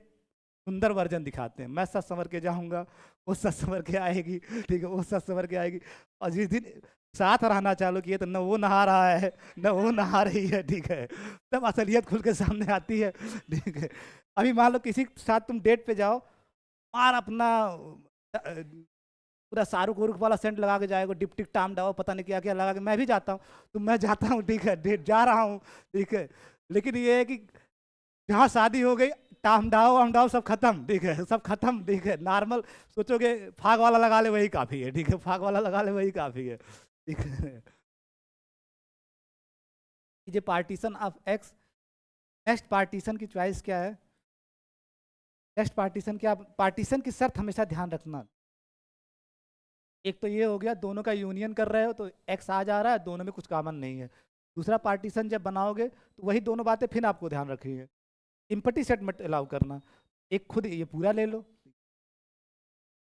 Speaker 1: सुंदर वर्जन दिखाते हैं, मैं सच संवर के जाऊंगा, वो सच संवर के आएगी, ठीक है, वो सच संवर के आएगी। और जिस दिन साथ रहना चालू किए तो न वो नहा रहा है न वो नहा रही है, ठीक है, तब असलियत खुल के सामने आती है, ठीक है। अभी मान लो किसी के साथ तुम डेट पे जाओ और अपना पूरा शाहरुख उरुख वाला सेंट लगा के जाएगा, डिप्टिक टाम डाओ पता नहीं क्या क्या लगा के, मैं भी जाता हूँ, तो मैं जाता हूँ, ठीक है, डेट जा रहा हूँ, ठीक है, लेकिन ये है कि जहाँ शादी हो गई, टामडाओ वामडाओ सब खत्म, ठीक है, सब खत्म, ठीक है, नॉर्मल सोचोगे फाग वाला लगा ले वही काफी है, ठीक है, फाग वाला लगा ले वही काफी है, ठीक है। ये partition of x. Next partition की चॉइस क्या है? नेक्स्ट पार्टीशन क्या, पार्टीशन की शर्त हमेशा ध्यान रखना। एक तो ये हो गया दोनों का यूनियन कर रहे हो तो एक्स आ जा रहा है, दोनों में कुछ कॉमन नहीं है। दूसरा पार्टीशन जब बनाओगे तो वही दोनों बातें फिर आपको ध्यान रखनी है। इम्पटी सेट मत अलाउ करना। एक खुद ये पूरा ले लो,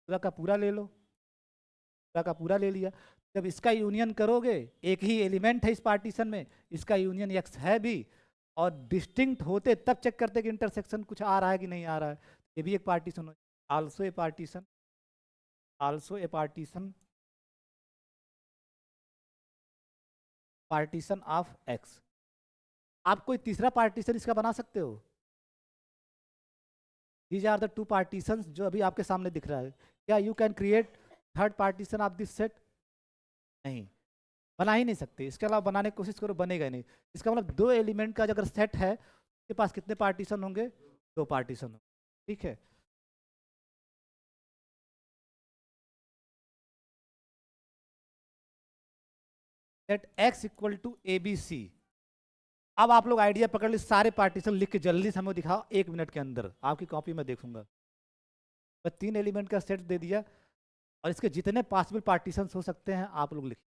Speaker 1: पूरा का पूरा ले लो, पूरा का पूरा ले लिया, जब इसका यूनियन करोगे, एक ही एलिमेंट है इस पार्टीशन में, इसका यूनियन एक्स है भी, और डिस्टिंक्ट होते तब चेक करते कि इंटरसेक्शन कुछ आ रहा है कि नहीं आ रहा है, ये भी एक पार्टीशन हो। Also a partition, also a partition, partition of X. आप कोई तीसरा पार्टीशन इसका बना सकते हो? These are the two partitions जो अभी आपके सामने दिख रहा है। क्या you can create third partition of this set? नहीं, बना ही नहीं सकते। इसके अलावा बनाने की कोशिश करो, बनेगा ही नहीं। इसका मतलब दो एलिमेंट का अगर सेट है, उसके पास कितने पार्टीशन होंगे? दो पार्टीशन होंगे, ठीक है। Set X equal to A B C. अब आप लोग आइडिया पकड़ ली, सारे पार्टीशन लिख के जल्दी से हमें दिखाओ 1 मिनट के अंदर, आपकी कॉपी में देखूंगा। बस 3 एलिमेंट का सेट दे दिया, और इसके जितने पॉसिबल पार्टीशन हो सकते हैं आप लोग लिखिए।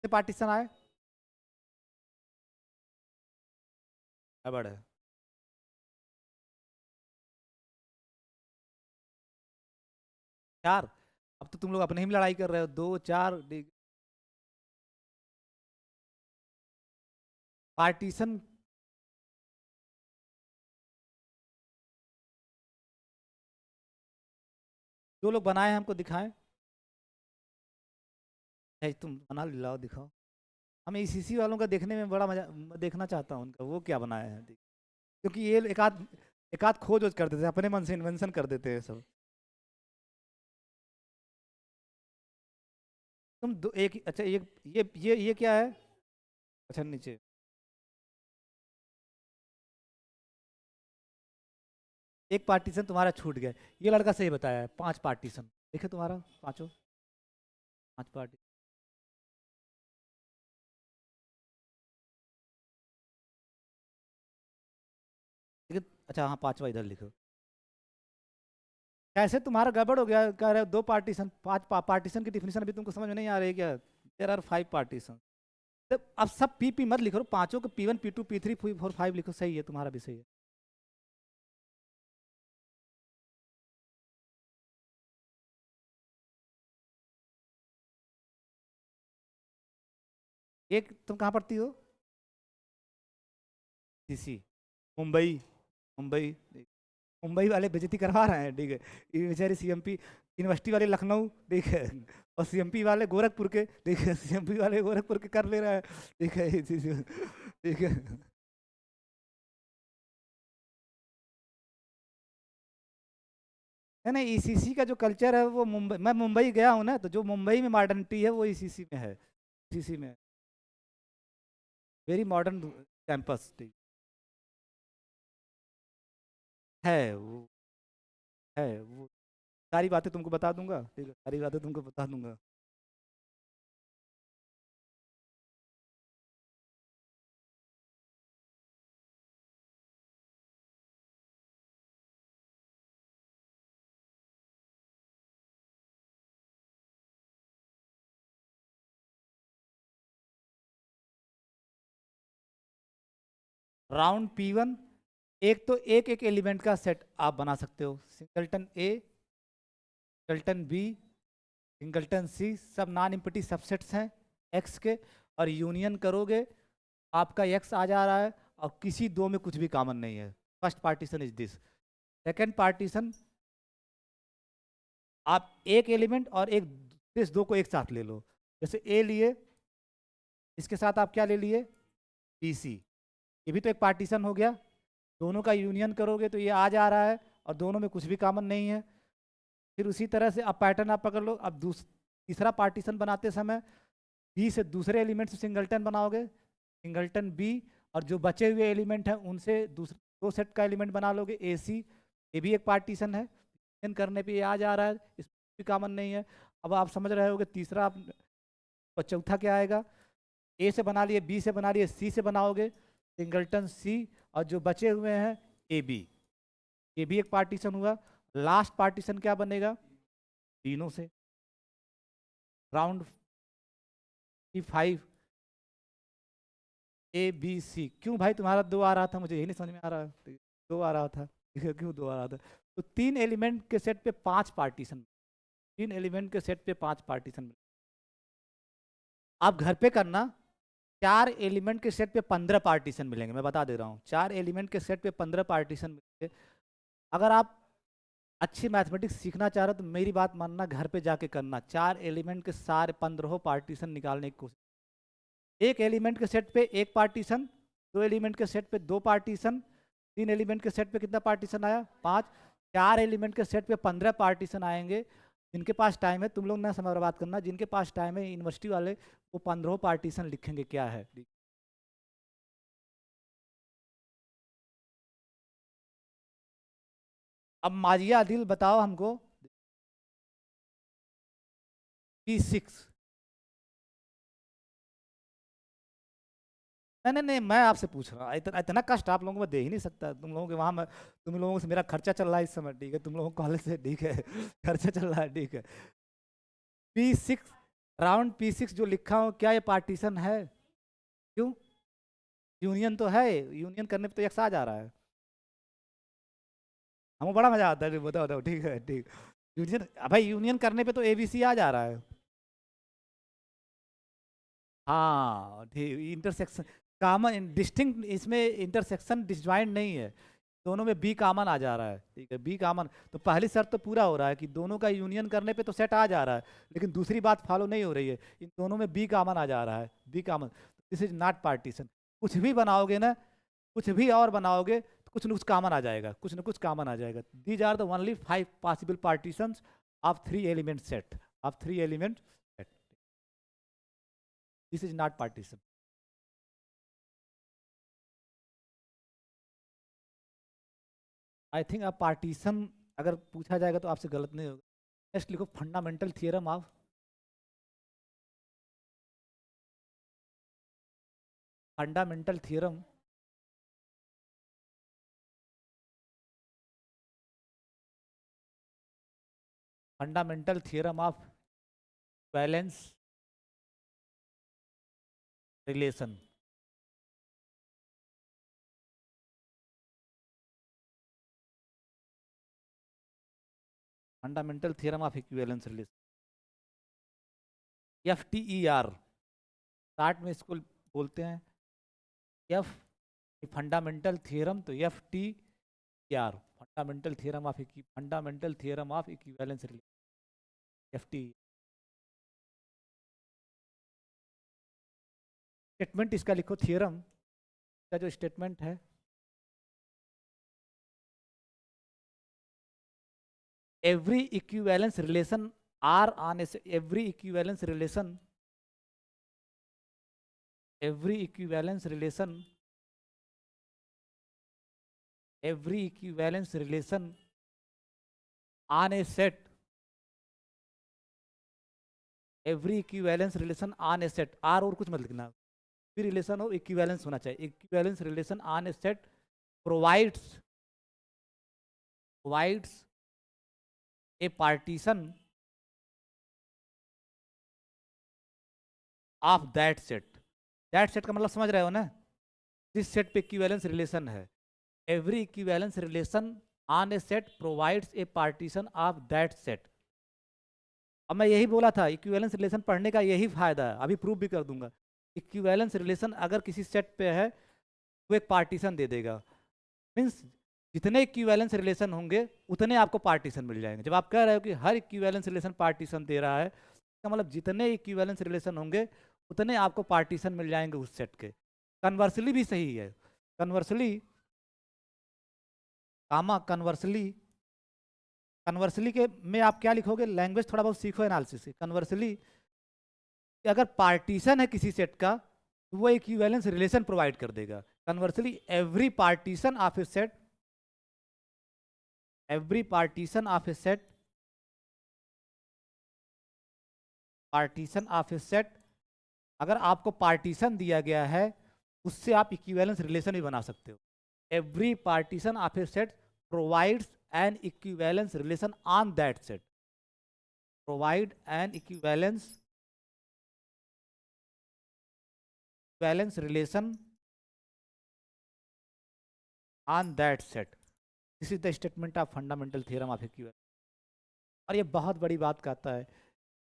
Speaker 1: पार्टीशन आए, गड़बड़ है। चार? अब तो तुम लोग अपने ही में लड़ाई कर रहे हो, दो चार। पार्टीशन जो लोग बनाए हैं हमको दिखाएं। तुम बना लाओ दिखाओ। हमें ईसीसी वालों का देखने में बड़ा मजा, देखना चाहता हूँ उनका वो क्या बनाया है, क्योंकि ये एक आध खोज वोज कर देते हैं, अपने मन से इन्वेंशन कर देते हैं सब। तुम दो एक, अच्छा एक ये क्या है? अच्छा नीचे, एक पार्टीशन तुम्हारा छूट गया। ये लड़का सही बताया है, 5 पार्टीशन देखे तुम्हारा, पांचों, 5 पार्टी। लेकिन अच्छा हाँ, पांचवा इधर लिखो। कैसे तुम्हारा गड़बड़ हो गया, कह रहे हो 2 पार्टीशन, 5 पार्टीशन की डिफिनेशन अभी तुमको समझ में नहीं आ रही है क्या? There are 5 partition. अब सब पी पी मत लिखो, पांचों को P1 P2 P3 P4 5 लिखो, सही है, तुम्हारा भी सही है। एक तुम कहाँ पढ़ती हो? सीसी, मुंबई, मुंबई। मुंबई वाले बेइज्जती करवा रहे हैं, ठीक है, ये बेचारे सीएमपी यूनिवर्सिटी वाले लखनऊ, ठीक है, और सीएमपी वाले गोरखपुर के, ठीक है, सीएमपी वाले गोरखपुर के कर ले रहा है, ठीक है, ठीक है। है ना, ईसीसी का जो कल्चर है वो मुंबई, मैं मुंबई गया हूँ ना, तो जो मुंबई में मॉडर्निटी है वो ईसीसी में है, ईसीसी में वेरी मॉडर्न कैंपस, ठीक है वो, है वो। सारी बातें तुमको बता दूंगा, ठीक है, सारी बातें तुमको बता दूंगा। राउंड P1 एक तो एक एक एलिमेंट का सेट आप बना सकते हो, सिंगलटन ए, सिंगलटन बी, सिंगलटन सी, सब नॉन इम्पटी सबसेट्स हैं एक्स के, और यूनियन करोगे आपका एक्स आ जा रहा है और किसी दो में कुछ भी कॉमन नहीं है। First partition is this. Second partition, आप एक एलिमेंट और एक इस दो को एक साथ ले लो, जैसे ए लिए, इसके साथ आप क्या ले लिए, बी सी, ये भी तो एक पार्टीशन हो गया। दोनों का यूनियन करोगे तो ये आ जा रहा है और दोनों में कुछ भी कॉमन नहीं है। फिर उसी तरह से अब पैटर्न आप पकड़ लो, अब तीसरा पार्टीशन बनाते समय बी से दूसरे एलिमेंट से सिंगलटन बनाओगे, सिंगलटन बी, और जो बचे हुए एलिमेंट हैं उनसे दूसरे दो सेट का एलिमेंट बना लोगे ए सी, ये भी एक पार्टीशन है, यूनियन करने पे ये आ जा रहा है, इसमें भी कॉमन नहीं है। अब आप समझ रहे होगे तीसरा और चौथा क्या आएगा, ए से बना लिए, बी से बना लिए, सी से बनाओगे सिंगलटन सी, और जो बचे हुए हैं ए बी, ये भी एक पार्टीशन हुआ। लास्ट पार्टीशन क्या बनेगा, तीनों से, राउंड P5 ए बी सी। क्यों भाई तुम्हारा दो आ रहा था, मुझे यही नहीं समझ में आ रहा, दो आ रहा था क्यों दो आ रहा था। तो तीन एलिमेंट के सेट पे पांच पार्टीशन, तीन एलिमेंट के सेट पे पांच पार्टीशन। आप घर पे करना, चार एलिमेंट के सेट पे 15 पार्टीशन मिलेंगे, मैं बता दे रहा हूँ, चार एलिमेंट के सेट पे 15 पार्टीशन मिलेंगे। अगर आप अच्छी मैथमेटिक्स सीखना चाह रहे हो तो मेरी बात मानना, घर पे जाके करना, चार एलिमेंट के सारे 15 पार्टीशन निकालने की कोशिश। एक एलिमेंट के सेट पे एक पार्टीशन, दो एलिमेंट के सेट पे दो पार्टीशन, तीन एलिमेंट के सेट पे कितना पार्टीशन आया, पांच, चार एलिमेंट के सेट पे 15 पार्टीशन आएंगे। जिनके पास टाइम है, तुम लोग ना समय बर्बाद करना, जिनके पास टाइम है यूनिवर्सिटी वाले, वो 15 पार्टीशन लिखेंगे क्या है। अब माजिया दिल बताओ हमको, P6। नहीं नहीं नहीं, मैं आपसे पूछ रहा हूँ, इतना इतना कष्ट आप लोगों को दे ही नहीं सकता, तुम लोगों के वहाँ मैं, तुम लोगों से मेरा खर्चा चल रहा है इस समय, ठीक है, तुम लोगों को कॉलेज से, ठीक है, खर्चा चल रहा है, ठीक है। P6, राउंड P6 जो लिखा हो, क्या ये पार्टीशन है, क्यों, यूनियन तो है, यूनियन करने पे तो एक्स आ जा रहा है, हमको बड़ा मजा आता है, बताओ बताओ, ठीक है ठीक, यूनियन भाई, यूनियन करने पे तो ABC आ जा रहा है। हाँ ठीक, इंटरसेक्शन कॉमन डिस्टिंक्ट, इसमें इंटरसेक्शन डिसजॉइंट नहीं है, दोनों में बी कॉमन आ जा रहा है, ठीक है, बी कॉमन, तो पहली शर्त तो पूरा हो रहा है कि दोनों का यूनियन करने पे तो सेट आ जा रहा है, लेकिन दूसरी बात फॉलो नहीं हो रही है, इन दोनों में बी कॉमन आ जा रहा है, B common, this is not partition. कुछ भी बनाओगे ना, कुछ भी और बनाओगे तो कुछ न कुछ कॉमन आ जाएगा, कुछ न कुछ कॉमन आ जाएगा। These are the only 5 possible partitions of 3 element set, of 3 element set, this is not partition. I think अब पार्टीशन अगर पूछा जाएगा तो आपसे गलत नहीं होगा। नेक्स्ट लिखो, fundamental theorem of, fundamental theorem, fundamental theorem of balance relation. Fundamental theorem of equivalence relation, FTER, short में इसको बोलते हैं एफ, फंडामेंटल थियरम, तो FTER, fundamental theorem of, fundamental theorem of equivalence relation, FT। Statement इसका लिखो, theorem का जो statement है, every equivalence relation R on a, every equivalence relation, every equivalence relation, every equivalence relation on a set, every equivalence relation on a set, R और कुछ मत लिखना, भी रिलेशन हो इक्विवेलेंस होना चाहिए, equivalence relation on a set provides, provides a partition of that set, that set का मतलब समझ रहे हो ना, जिस सेट पे इक्विवेलेंस रिलेशन है, every equivalence relation on a set provides a partition of that set. अब मैं यही बोला था, इक्विवेलेंस रिलेशन पढ़ने का यही फायदा है, अभी प्रूव भी कर दूंगा। इक्विवेलेंस रिलेशन अगर किसी सेट पे है तो एक पार्टीशन दे देगा। मीन्स जितने इक्विवेलेंस रिलेशन होंगे उतने आपको पार्टीशन मिल जाएंगे। जब आप कह रहे हो कि हर इक्विवेलेंस रिलेशन पार्टीशन दे रहा है, इसका मतलब जितने इक्विवेलेंस रिलेशन होंगे उतने आपको पार्टीशन मिल जाएंगे उस सेट के। कन्वर्सली भी सही है। कन्वर्सली कामा कन्वर्सली, कन्वर्सली के में आप क्या लिखोगे, लैंग्वेज थोड़ा बहुत सीखो एनालिसिस से। कन्वर्सली अगर पार्टीशन है किसी सेट का तो वो इक्विवेलेंस रिलेशन प्रोवाइड कर देगा। Conversely every partition of A set, every partition of A set, partition of A set, अगर आपको पार्टीशन दिया गया है उससे आप इक्विवेलेंस रिलेशन भी बना सकते हो। Every partition of A set provides N equivalence relation on that set, provide an equivalence relation on that set. This is the statement of fundamental theorem of equivalence. और ये बहुत बड़ी बात कहता है,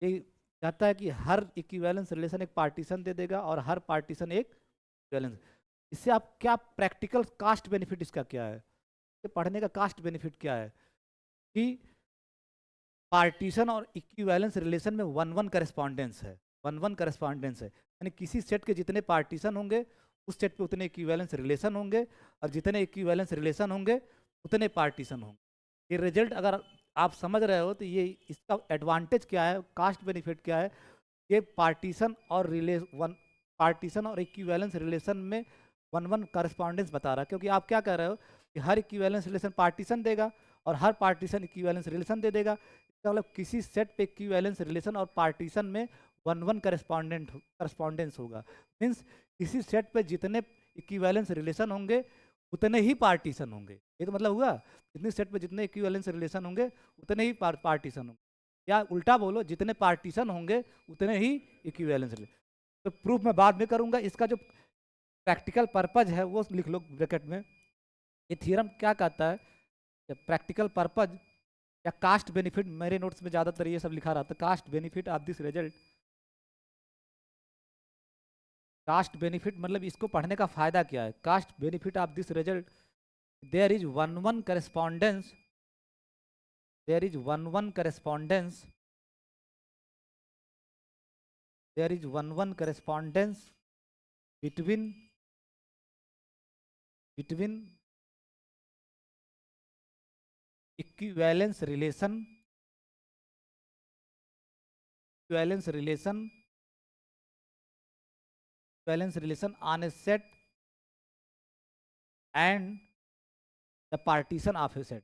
Speaker 1: ये कहता है कि हर इक्विवेलेंस रिलेशन एक पार्टीशन दे देगा और हर पार्टीशन एक इक्विवेलेंस। इससे आप क्या प्रैक्टिकल कास्ट बेनिफिट इसका क्या है, ये पढ़ने का कास्ट बेनिफिट क्या है कि पार्टीशन और इक्विवेलेंस रिलेशन में वन वन करेस्पॉन्डेंस है, वन वन करेस्पॉन्डेंस है। यानी किसी सेट के जितने पार्टीशन होंगे उस सेट पे उतने इक्विवेलेंस रिलेशन होंगे, और जितने इक्विवेलेंस रिलेशन होंगे उतने पार्टीशन होंगे। ये रिजल्ट अगर आप समझ रहे हो तो ये इसका एडवांटेज क्या है, कास्ट बेनिफिट क्या है, ये पार्टीशन और पार्टीशन और इक्विवेलेंस रिलेशन में वन वन करस्पॉन्डेंस बता रहा है। क्योंकि आप क्या कह रहे हो कि हर इक्विवेलेंस रिलेशन पार्टीशन देगा और हर पार्टीशन इक्विवेलेंस रिलेशन दे देगा। इसका मतलब किसी सेट पे इक्विवेलेंस रिलेशन और पार्टीशन में वन वन करस्पॉन्डेंस होगा। मीन्स किसी सेट पे जितने इक्विवेलेंस रिलेशन होंगे उतने ही पार्टीशन होंगे। ये तो मतलब हुआ जितने सेट पे जितने इक्विवेलेंस रिलेशन होंगे उतने ही पार्टीशन होंगे, या उल्टा बोलो जितने पार्टीशन होंगे उतने ही इक्विवेलेंस रिलेशन। तो प्रूफ मैं बाद में करूंगा। इसका जो प्रैक्टिकल पर्पज है वो लिख लो ब्रैकेट में। ये थ्योरम क्या कहता है, प्रैक्टिकल पर्पज या कास्ट बेनिफिट, मेरे नोट्स में ज़्यादातर ये सब लिखा रहा था, cost benefit of this result. Cost benefit मतलब इसको पढ़ने का फायदा क्या है। Cost benefit of this result, there is one one correspondence, there is one one correspondence, there is one one correspondence between between equivalence relation, equivalence relation, equivalence relation on a set and the partition of a set,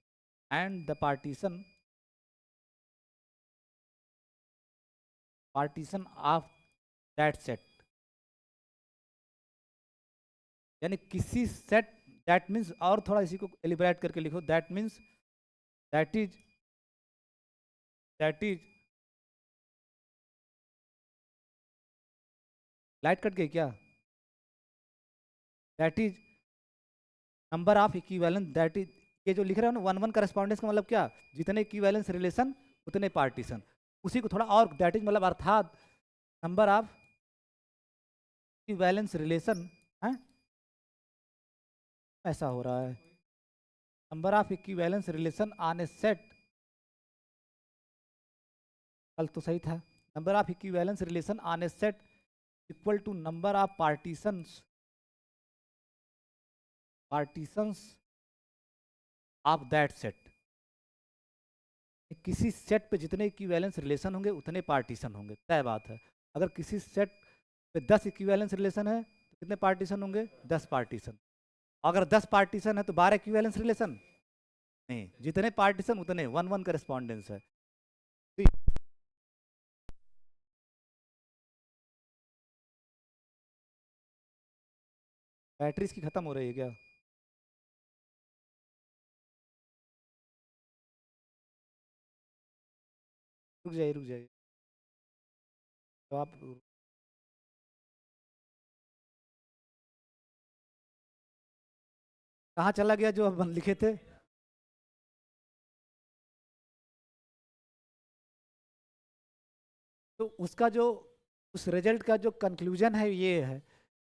Speaker 1: and the partition of that set। यानी किसी set, that means, और थोड़ा इसी को एलिब्रेट करके लिखो, that means that is that is light cut गई क्या, that is number of equivalence, that is, ये जो लिख रहे हो ना वन वन करस्पॉन्डेंस का मतलब क्या, जितने इक्विवेलेंस रिलेशन उतने पार्टीशन। उसी को थोड़ा और, दैट इज मतलब अर्थात नंबर ऑफ इक्विवेलेंस रिलेशन है, ऐसा हो रहा है, number of equivalence relation on a set, कल तो सही था, number of equivalence relation on a set equal to number of partitions of that set. किसी सेट पे जितने इक्विवेलेंस रिलेशन होंगे उतने पार्टीशन होंगे, तय बात है। अगर किसी सेट पे 10 इक्विवेलेंस रिलेशन है तो कितने पार्टीशन होंगे, 10 पार्टीशन। अगर 10 पार्टीशन है तो 12 इक्विवेलेंस रिलेशन नहीं, जितने पार्टीशन उतने वन वन करेस्पॉन्डेंस है। बैटरी इसकी खत्म हो रही है क्या, रुक जाइए रुक जाइए, तो आप कहाँ चला गया जो हम लिखे थे? तो उसका जो उस रिजल्ट का जो कंक्लूजन है ये है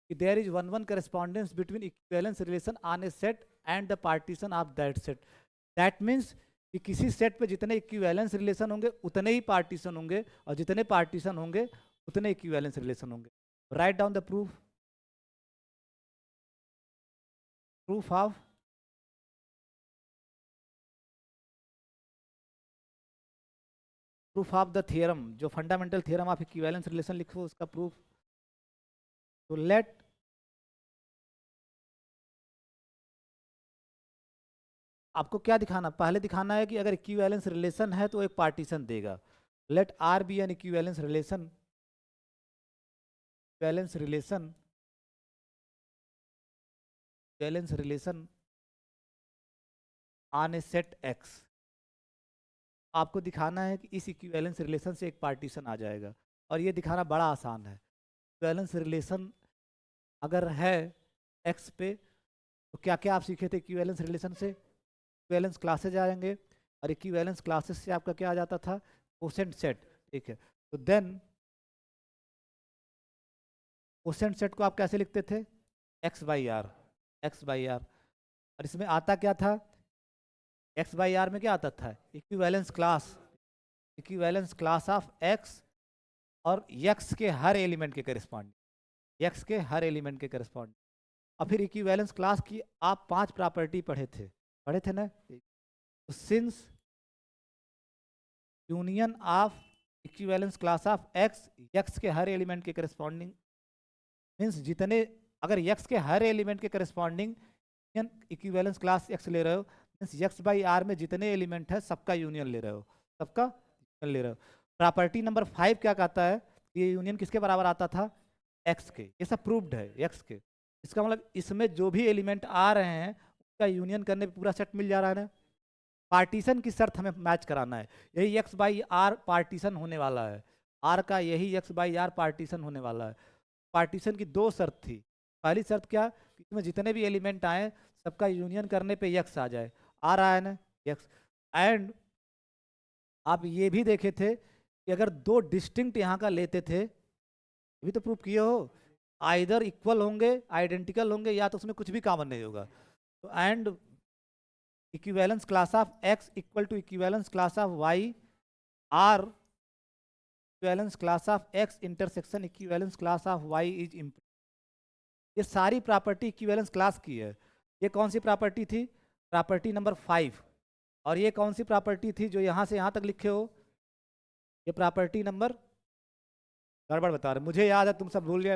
Speaker 1: कि there is one one correspondence between equivalence relation on a set and the partition of that set. That means कि किसी सेट पे जितने इक्विवेलेंस रिलेशन होंगे उतने ही पार्टीशन होंगे, और जितने पार्टीशन होंगे उतने इक्विवेलेंस रिलेशन होंगे। Write down the proof. Proof of proof of the theorem, जो fundamental theorem of equivalence relation लिखो उसका प्रूफ। तो लेट आपको क्या दिखाना, पहले दिखाना है कि अगर इक्विवेलेंस रिलेशन है तो एक पार्टीशन देगा। Let R be an equivalence relation, balance relation, balance relation on a set X. आपको दिखाना है कि इस इक्विवेलेंस रिलेशन से एक पार्टीशन आ जाएगा, और ये दिखाना बड़ा आसान है। इक्विवेलेंस रिलेशन अगर है एक्स पे तो क्या क्या आप सीखे थे इक्विवेलेंस रिलेशन से? इक्विवेलेंस क्लासेज आएंगे, और इक्विवेलेंस क्लासेस से आपका क्या आ जाता था? Quotient set. ठीक है, तो देन कोसेंट सेट को आप कैसे लिखते थे? X by R, X by R. और इसमें आता क्या था? एक्स बाई आर में क्या आता था? Equivalence class, equivalence class of x, और एक्स के हर एलिमेंट के करस्पॉन्डिंग, एक्स के हर एलिमेंट के करस्पॉन्डिंग। और फिर इक्विवेलेंस क्लास की आप 5 प्रॉपर्टी पढ़े थे ना? तो since union of equivalence class of x, x के हर एलिमेंट के करस्पॉन्डिंग, मीन्स जितने, अगर एक्स के हर एलिमेंट के करस्पॉन्डिंग इक्विवेलेंस क्लास एक्स ले रहे हो, मीन्स एक्स बाई आर में जितने एलिमेंट है सबका यूनियन ले रहे हो, सबका यूनियन ले रहे हो। प्रॉपर्टी नंबर 5 क्या कहता है? ये यूनियन किसके बराबर आता था? एक्स के। ये सब प्रूव्ड है एक्स के। इसका मतलब इसमें जो भी एलिमेंट आ रहे हैं उसका यूनियन करने पे पूरा सेट मिल जा रहा है ना। पार्टीशन की शर्त हमें मैच कराना है, यही एक्स बाई आर पार्टीशन होने वाला है, आर का यही एक्स बाई आर पार्टीशन होने वाला है। पार्टीशन की 2 शर्त थी। पहली शर्त क्या? इसमें जितने भी एलिमेंट आए सबका यूनियन करने पे यक्स आ जाए, आ रहा है ना यक्स। एंड आप ये भी देखे थे कि अगर 2 डिस्टिंक्ट यहाँ का लेते थे, ये भी तो प्रूव किए हो, आइदर इक्वल होंगे, आइडेंटिकल होंगे, या तो उसमें कुछ भी कॉमन नहीं होगा। तो and equivalence class of X equal to equivalence class of Y, or equivalence class of X intersection equivalence class of Y is improve. ये सारी प्रॉपर्टी इक्विवेलेंस क्लास की है। ये कौन सी प्रॉपर्टी थी? Property number 5। और ये कौन सी प्रॉपर्टी थी जो यहाँ से यहाँ तक लिखे हो? ये प्रॉपर्टी नंबर, गड़बड़ बता रहे, मुझे याद है, तुम सब भूल गए।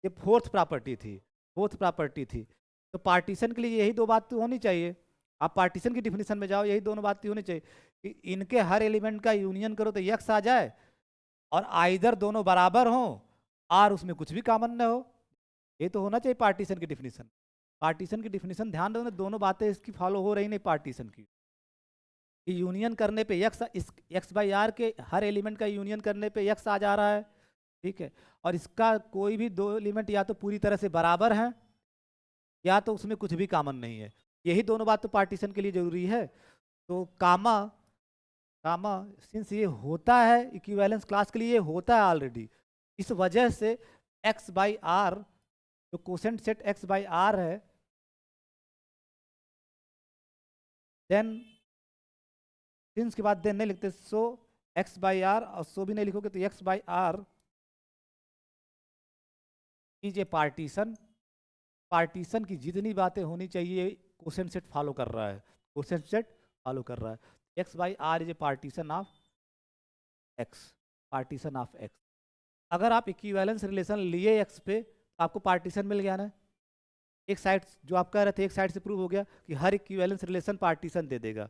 Speaker 1: ये 4th प्रॉपर्टी थी, 4th प्रॉपर्टी थी। तो पार्टीशन के लिए यही 2 बात तो होनी चाहिए। आप पार्टीशन की डिफिनीशन में जाओ, यही दोनों बातें होनी चाहिए कि इनके हर एलिमेंट का यूनियन करो तो यक्स आ जाए, और आइदर दोनों बराबर हो और उसमें कुछ भी कॉमन न हो। ये तो होना चाहिए पार्टीशन की डिफिनीशन। पार्टीशन की डिफिनीशन ध्यान दो ना, दोनों बातें इसकी फॉलो हो रही नहीं पार्टीशन की। यूनियन करने पे यक्स, इस एक्स बाई आर के हर एलिमेंट का यूनियन करने पे यक्स आ जा रहा है, ठीक है। और इसका कोई भी 2 एलिमेंट या तो पूरी तरह से बराबर हैं या तो उसमें कुछ भी कॉमन नहीं है। यही दोनों बात तो पार्टीशन के लिए जरूरी है। तो कामा, कामा सिंस ये होता है इक्विवेलेंस क्लास के लिए, ये होता है ऑलरेडी, इस वजह से एक्स बाई आर, जो quotient set X by R है, देन सिंस के बाद देन नहीं लिखते, सो एक्स बाई आर, और सो भी नहीं लिखोगे तो X by R is a partition. Partition की जितनी बातें होनी चाहिए कोसेंट सेट फॉलो कर रहा है, कोसेंट सेट फॉलो कर रहा है। X by R is a partition of X, partition of X. अगर आप इक्विवेलेंस रिलेशन लिए एक्स पे तो आपको पार्टीशन मिल गया ना। एक साइड जो आप कह रहे थे, एक साइड से प्रूव हो गया कि हर इक्विवेलेंस रिलेशन पार्टीशन दे देगा।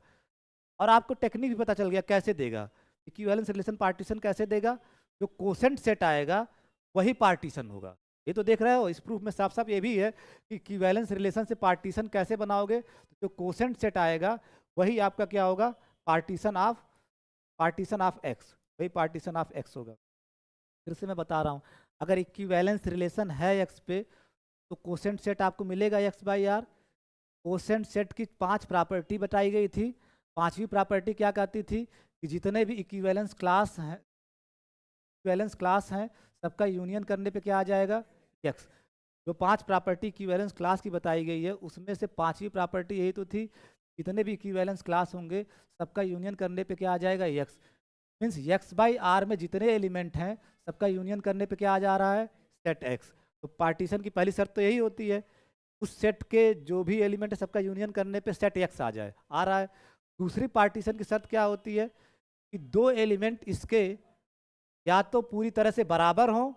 Speaker 1: और आपको टेक्निक भी पता चल गया कैसे देगा। इक्विवेलेंस रिलेशन पार्टीशन कैसे देगा? जो कोसेंट सेट आएगा वही पार्टीशन होगा। ये तो देख रहे हो, इस प्रूफ में साफ साफ ये भी है कि इक्विवेलेंस रिलेशन से पार्टीशन कैसे बनाओगे? जो कोसेंट सेट आएगा वही आपका क्या होगा? पार्टीशन ऑफ एक्स, वही पार्टीशन ऑफ एक्स होगा। फिर से मैं बता रहा हूँ, अगर इक्विवेलेंस रिलेशन है एक्स पे तो कोसेंट सेट आपको मिलेगा X by R, quotient set की 5 प्रॉपर्टी बताई गई थी। 5वीं प्रॉपर्टी क्या कहती थी कि जितने भी इक्विवेलेंस क्लास हैं सबका यूनियन करने पे क्या आ जाएगा, एक्स। जो 5 प्रॉपर्टी इक्विवेलेंस क्लास की बताई गई है उसमें से 5वीं प्रॉपर्टी यही तो थी, जितने भी इक्विवेलेंस क्लास होंगे सबका यूनियन करने पे क्या आ जाएगा, X. Means X by R में जितने एलिमेंट हैं सबका यूनियन करने पे क्या आ जा रहा है, सेट एक्स। तो पार्टीशन की पहली शर्त तो यही होती है, उस सेट के जो भी एलिमेंट है सबका यूनियन करने पे सेट एक्स आ जाए, आ रहा है। दूसरी पार्टीशन की शर्त क्या होती है कि दो एलिमेंट इसके या तो पूरी तरह से बराबर हो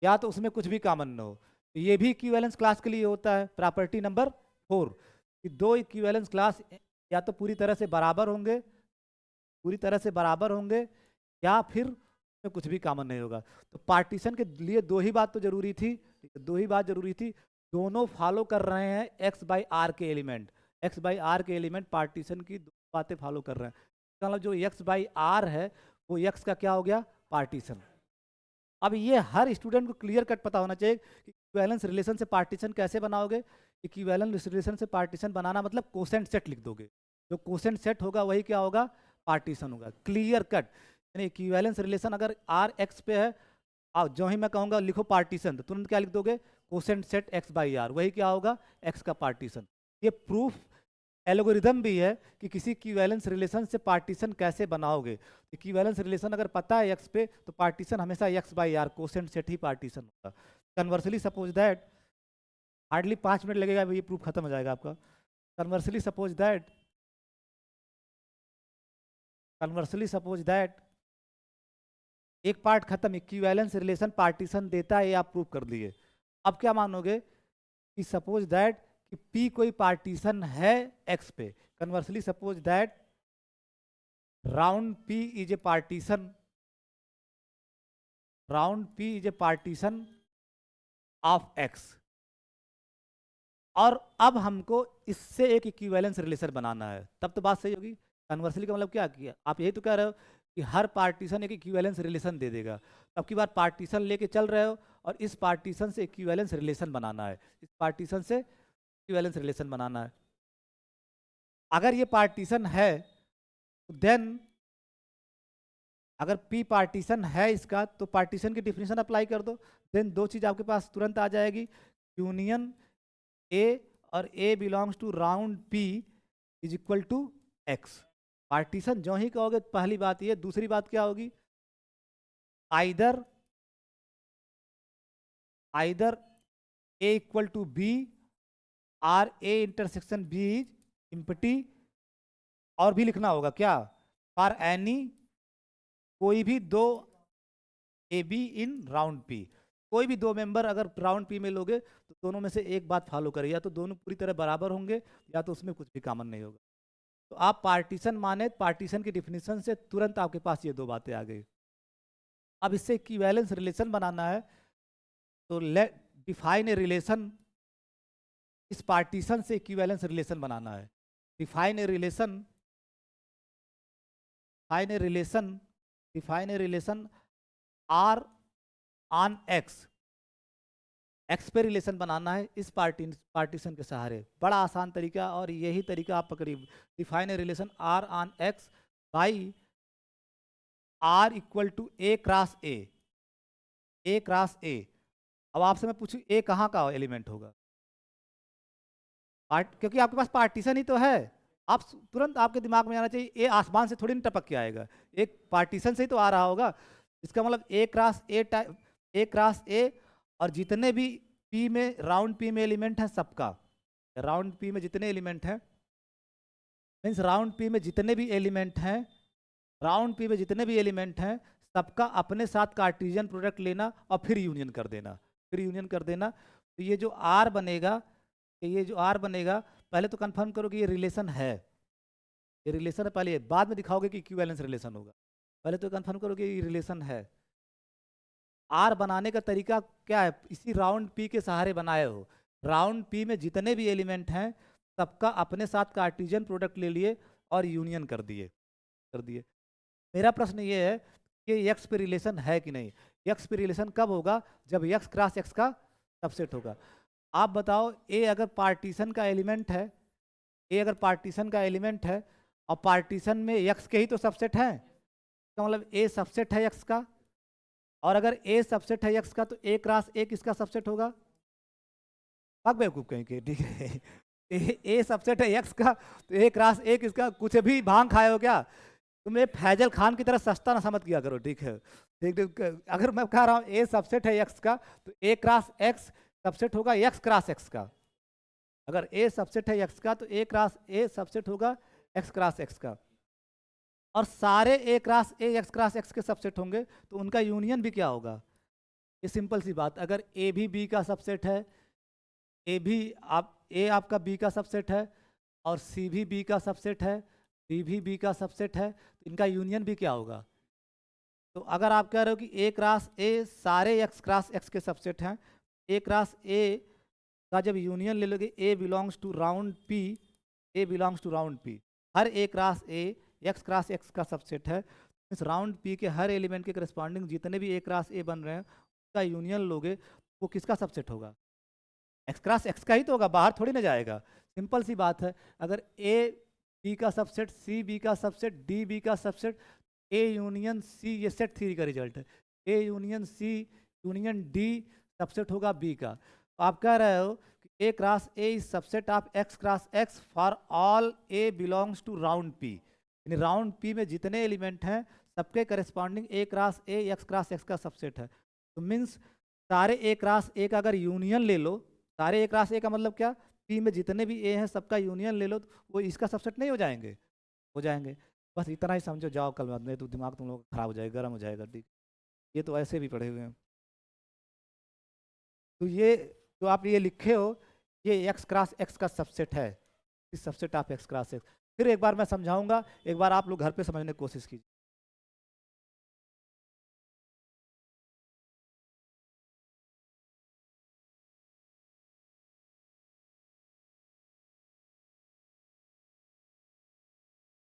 Speaker 1: या तो उसमें कुछ भी कॉमन न हो। तो ये भी इक्विवेलेंस क्लास के लिए होता है, प्रॉपर्टी नंबर 4, कि दो इक्विवेलेंस क्लास या तो पूरी तरह से बराबर होंगे या फिर उसमें कुछ भी कॉमन नहीं होगा। तो पार्टीशन के लिए दो ही बात जरूरी थी, दोनों फॉलो कर रहे हैं एक्स बाई आर के एलिमेंट पार्टीशन की दो बातें फॉलो कर रहे हैं। मतलब जो एक्स बाई आर है वो एक्स का क्या हो गया, पार्टीशन। अब ये हर स्टूडेंट को क्लियर कट पता होना चाहिए कि इक्विवेलेंस रिलेशन से पार्टीशन कैसे बनाओगे। इक्विवेलेंस रिलेशन से पार्टीशन बनाना मतलब कोसेंट सेट लिख दोगे, जो कोसेंट सेट होगा वही क्या होगा, पार्टीशन होगा, क्लियर कट। यानी इक्विवेलेंस रिलेशन अगर आर एक्स पे है, जो ही मैं कहूँगा लिखो पार्टीशन, तो तुरंत क्या लिख दोगे, quotient set X by R, वही क्या होगा, एक्स का पार्टीशन। ये प्रूफ एल्गोरिदम भी है कि किसी इक्विवेलेंस रिलेशन से पार्टीशन कैसे बनाओगे। इक्विवेलेंस रिलेशन अगर पता है एक्स पे तो पार्टीशन हमेशा X by R, quotient set ही पार्टीशन होगा। Conversely suppose that, hardly 5 minute लगेगा, ये प्रूफ खत्म हो जाएगा आपका। कन्वर्सली सपोज दैट एक पार्ट खत्म, इक्विवेलेंस रिलेशन पार्टीशन देता है, ये आप प्रूव कर दिए। अब क्या मानोगे कि सपोज दैट कि P कोई पार्टीशन है X पे। Conversely suppose that round P is a partition of X। और अब हमको इससे एक इक्विवेलेंस रिलेशन बनाना है, तब तो बात सही होगी। कन्वर्सली का मतलब क्या किया, आप यही तो कह रहे हो कि हर पार्टीशन एक इक्विवेलेंस रिलेशन दे देगा। अब की बार पार्टीशन लेके चल रहे हो और इस पार्टीशन से इक्विवेलेंस रिलेशन बनाना है, अगर ये पार्टीशन है देन, अगर P पार्टीशन है इसका तो पार्टीशन की डिफिनेशन अप्लाई कर दो, देन दो चीज आपके पास तुरंत आ जाएगी, यूनियन A और A belongs to round P is equal to X। Partition जो ही कहोगे पहली बात ये, दूसरी बात क्या होगी, either A equal to B or A intersection B is empty, और भी लिखना होगा क्या, फॉर एनी कोई भी दो A be in round P. कोई भी दो मेंबर अगर राउंड पी में लोगे तो दोनों में से एक बात फॉलो करें, या तो दोनों पूरी तरह बराबर होंगे या तो उसमें कुछ भी कॉमन नहीं होगा। तो आप पार्टीशन माने, पार्टीशन की डिफिनेशन से तुरंत आपके पास ये दो बातें आ गई। अब इससे इक्विवेलेंस रिलेशन बनाना है, तो लेट डिफाइन ए रिलेशन, इस पार्टीशन से इक्विवेलेंस रिलेशन बनाना है। Define a relation R on X पे रिलेशन बनाना है इस पार्टीशन के सहारे। बड़ा आसान तरीका, और यही तरीका आप पकड़िए। Define a relation R on X by R equal to A cross A. अब आपसे मैं पूछूं ए कहाँ का एलिमेंट होगा, क्योंकि आपके पास पार्टीशन ही तो है। आप तुरंत आपके दिमाग में आना चाहिए, ए आसमान से थोड़ी ना टपक के आएगा, एक पार्टीशन से ही तो आ रहा होगा। इसका मतलब ए क्रॉस ए, और जितने भी पी में, राउंड पी में एलिमेंट हैं सबका, राउंड पी में जितने एलिमेंट हैं, मीन्स राउंड पी में जितने भी एलिमेंट हैं सबका अपने साथ कार्टेशियन प्रोडक्ट लेना और फिर यूनियन कर देना। तो ये जो आर बनेगा, पहले तो कंफर्म करो कि ये रिलेशन है, पहले, बाद में दिखाओगे कि इक्विवेलेंस रिलेशन होगा। पहले तो कंफर्म करो कि ये रिलेशन है। आर बनाने का तरीका क्या है, इसी राउंड पी के सहारे बनाए हो। राउंड पी में जितने भी एलिमेंट हैं सबका अपने साथ कार्टेशियन प्रोडक्ट ले लिए और यूनियन कर दिए। मेरा प्रश्न ये है कि एक्स पे रिलेशन है कि नहीं। एक्स पे रिलेशन कब होगा, जब एक्स क्रॉस एक्स का सबसेट होगा। आप बताओ ए अगर पार्टीशन का एलिमेंट है, ए अगर पार्टीशन का एलिमेंट है और पार्टीशन में एक्स के ही तो सबसेट है, तो मतलब ए सबसेट है एक्स का, और अगर ए सबसेट है एक्स का तो ए क्रॉस ए किसका सबसेट होगा? भाग बेवकूफ कहीं के, ठीक है। ए सबसेट है एक्स का तो ए क्रॉस ए किसका? कुछ भी भांग खाए हो क्या तुम? ये फैजल खान की तरह सस्ता ना समझ किया करो, ठीक है। ठीक, अगर मैं कह रहा हूँ ए सबसेट है एक्स का तो ए क्रॉस एक्स सबसेट होगा एक्स क्रॉस एक्स का। अगर ए सबसेट है एक्स का तो ए क्रॉस ए सबसेट होगा एक्स क्रॉस एक्स का। और सारे A cross A X cross X के सबसेट होंगे तो उनका यूनियन भी क्या होगा? ये सिंपल सी बात, अगर ए भी बी का सबसेट है, ए भी आप ए आपका बी का सबसेट है और सी भी बी का सबसेट है, डी भी बी का सबसेट है, तो इनका यूनियन भी क्या होगा? तो अगर आप कह रहे हो कि ए क्रॉस ए सारे एक्स क्रॉस एक्स के सबसेट हैं, ए क्रॉस ए का जब यूनियन ले लोगे, A belongs to round P, A belongs to round P, हर A cross A X cross X का सबसेट है, इस राउंड पी के हर एलिमेंट के करस्पॉन्डिंग जितने भी ए क्रॉस ए बन रहे हैं उसका यूनियन लोगे, वो किसका सबसेट होगा? एक्स क्रॉस एक्स का ही तो होगा, बाहर थोड़ी ना जाएगा। सिंपल सी बात है, अगर ए बी का सबसेट, सी बी का सबसेट, डी बी का सबसेट, ए यूनियन सी, ये सेट थ्योरी का रिजल्ट है, A union C union D subset होगा बी का। तो आप कह रहे हो कि A cross A is subset of X cross X for all A belongs to round P, यानी राउंड पी में जितने एलिमेंट हैं सबके corresponding A cross A X cross X का सबसेट है। तो मीन्स सारे ए क्रॉस ए का अगर यूनियन ले लो, सारे ए क्रॉस ए का मतलब क्या, पी में जितने भी ए हैं सबका यूनियन ले लो, तो वो इसका सबसेट नहीं हो जाएंगे? हो जाएंगे। बस इतना ही समझो, जाओ कल बाद में तो दिमाग तुम लोग खराब हो जाएगा, गर्म हो जाएगा, ठीक। ये तो ऐसे भी पढ़े हुए हैं। तो ये जो आप ये लिखे हो, ये एक्स क्रॉस एक्स का सबसेट है, इस subset of X cross x. फिर एक बार मैं समझाऊंगा, एक बार आप लोग घर पे समझने की कोशिश कीजिए।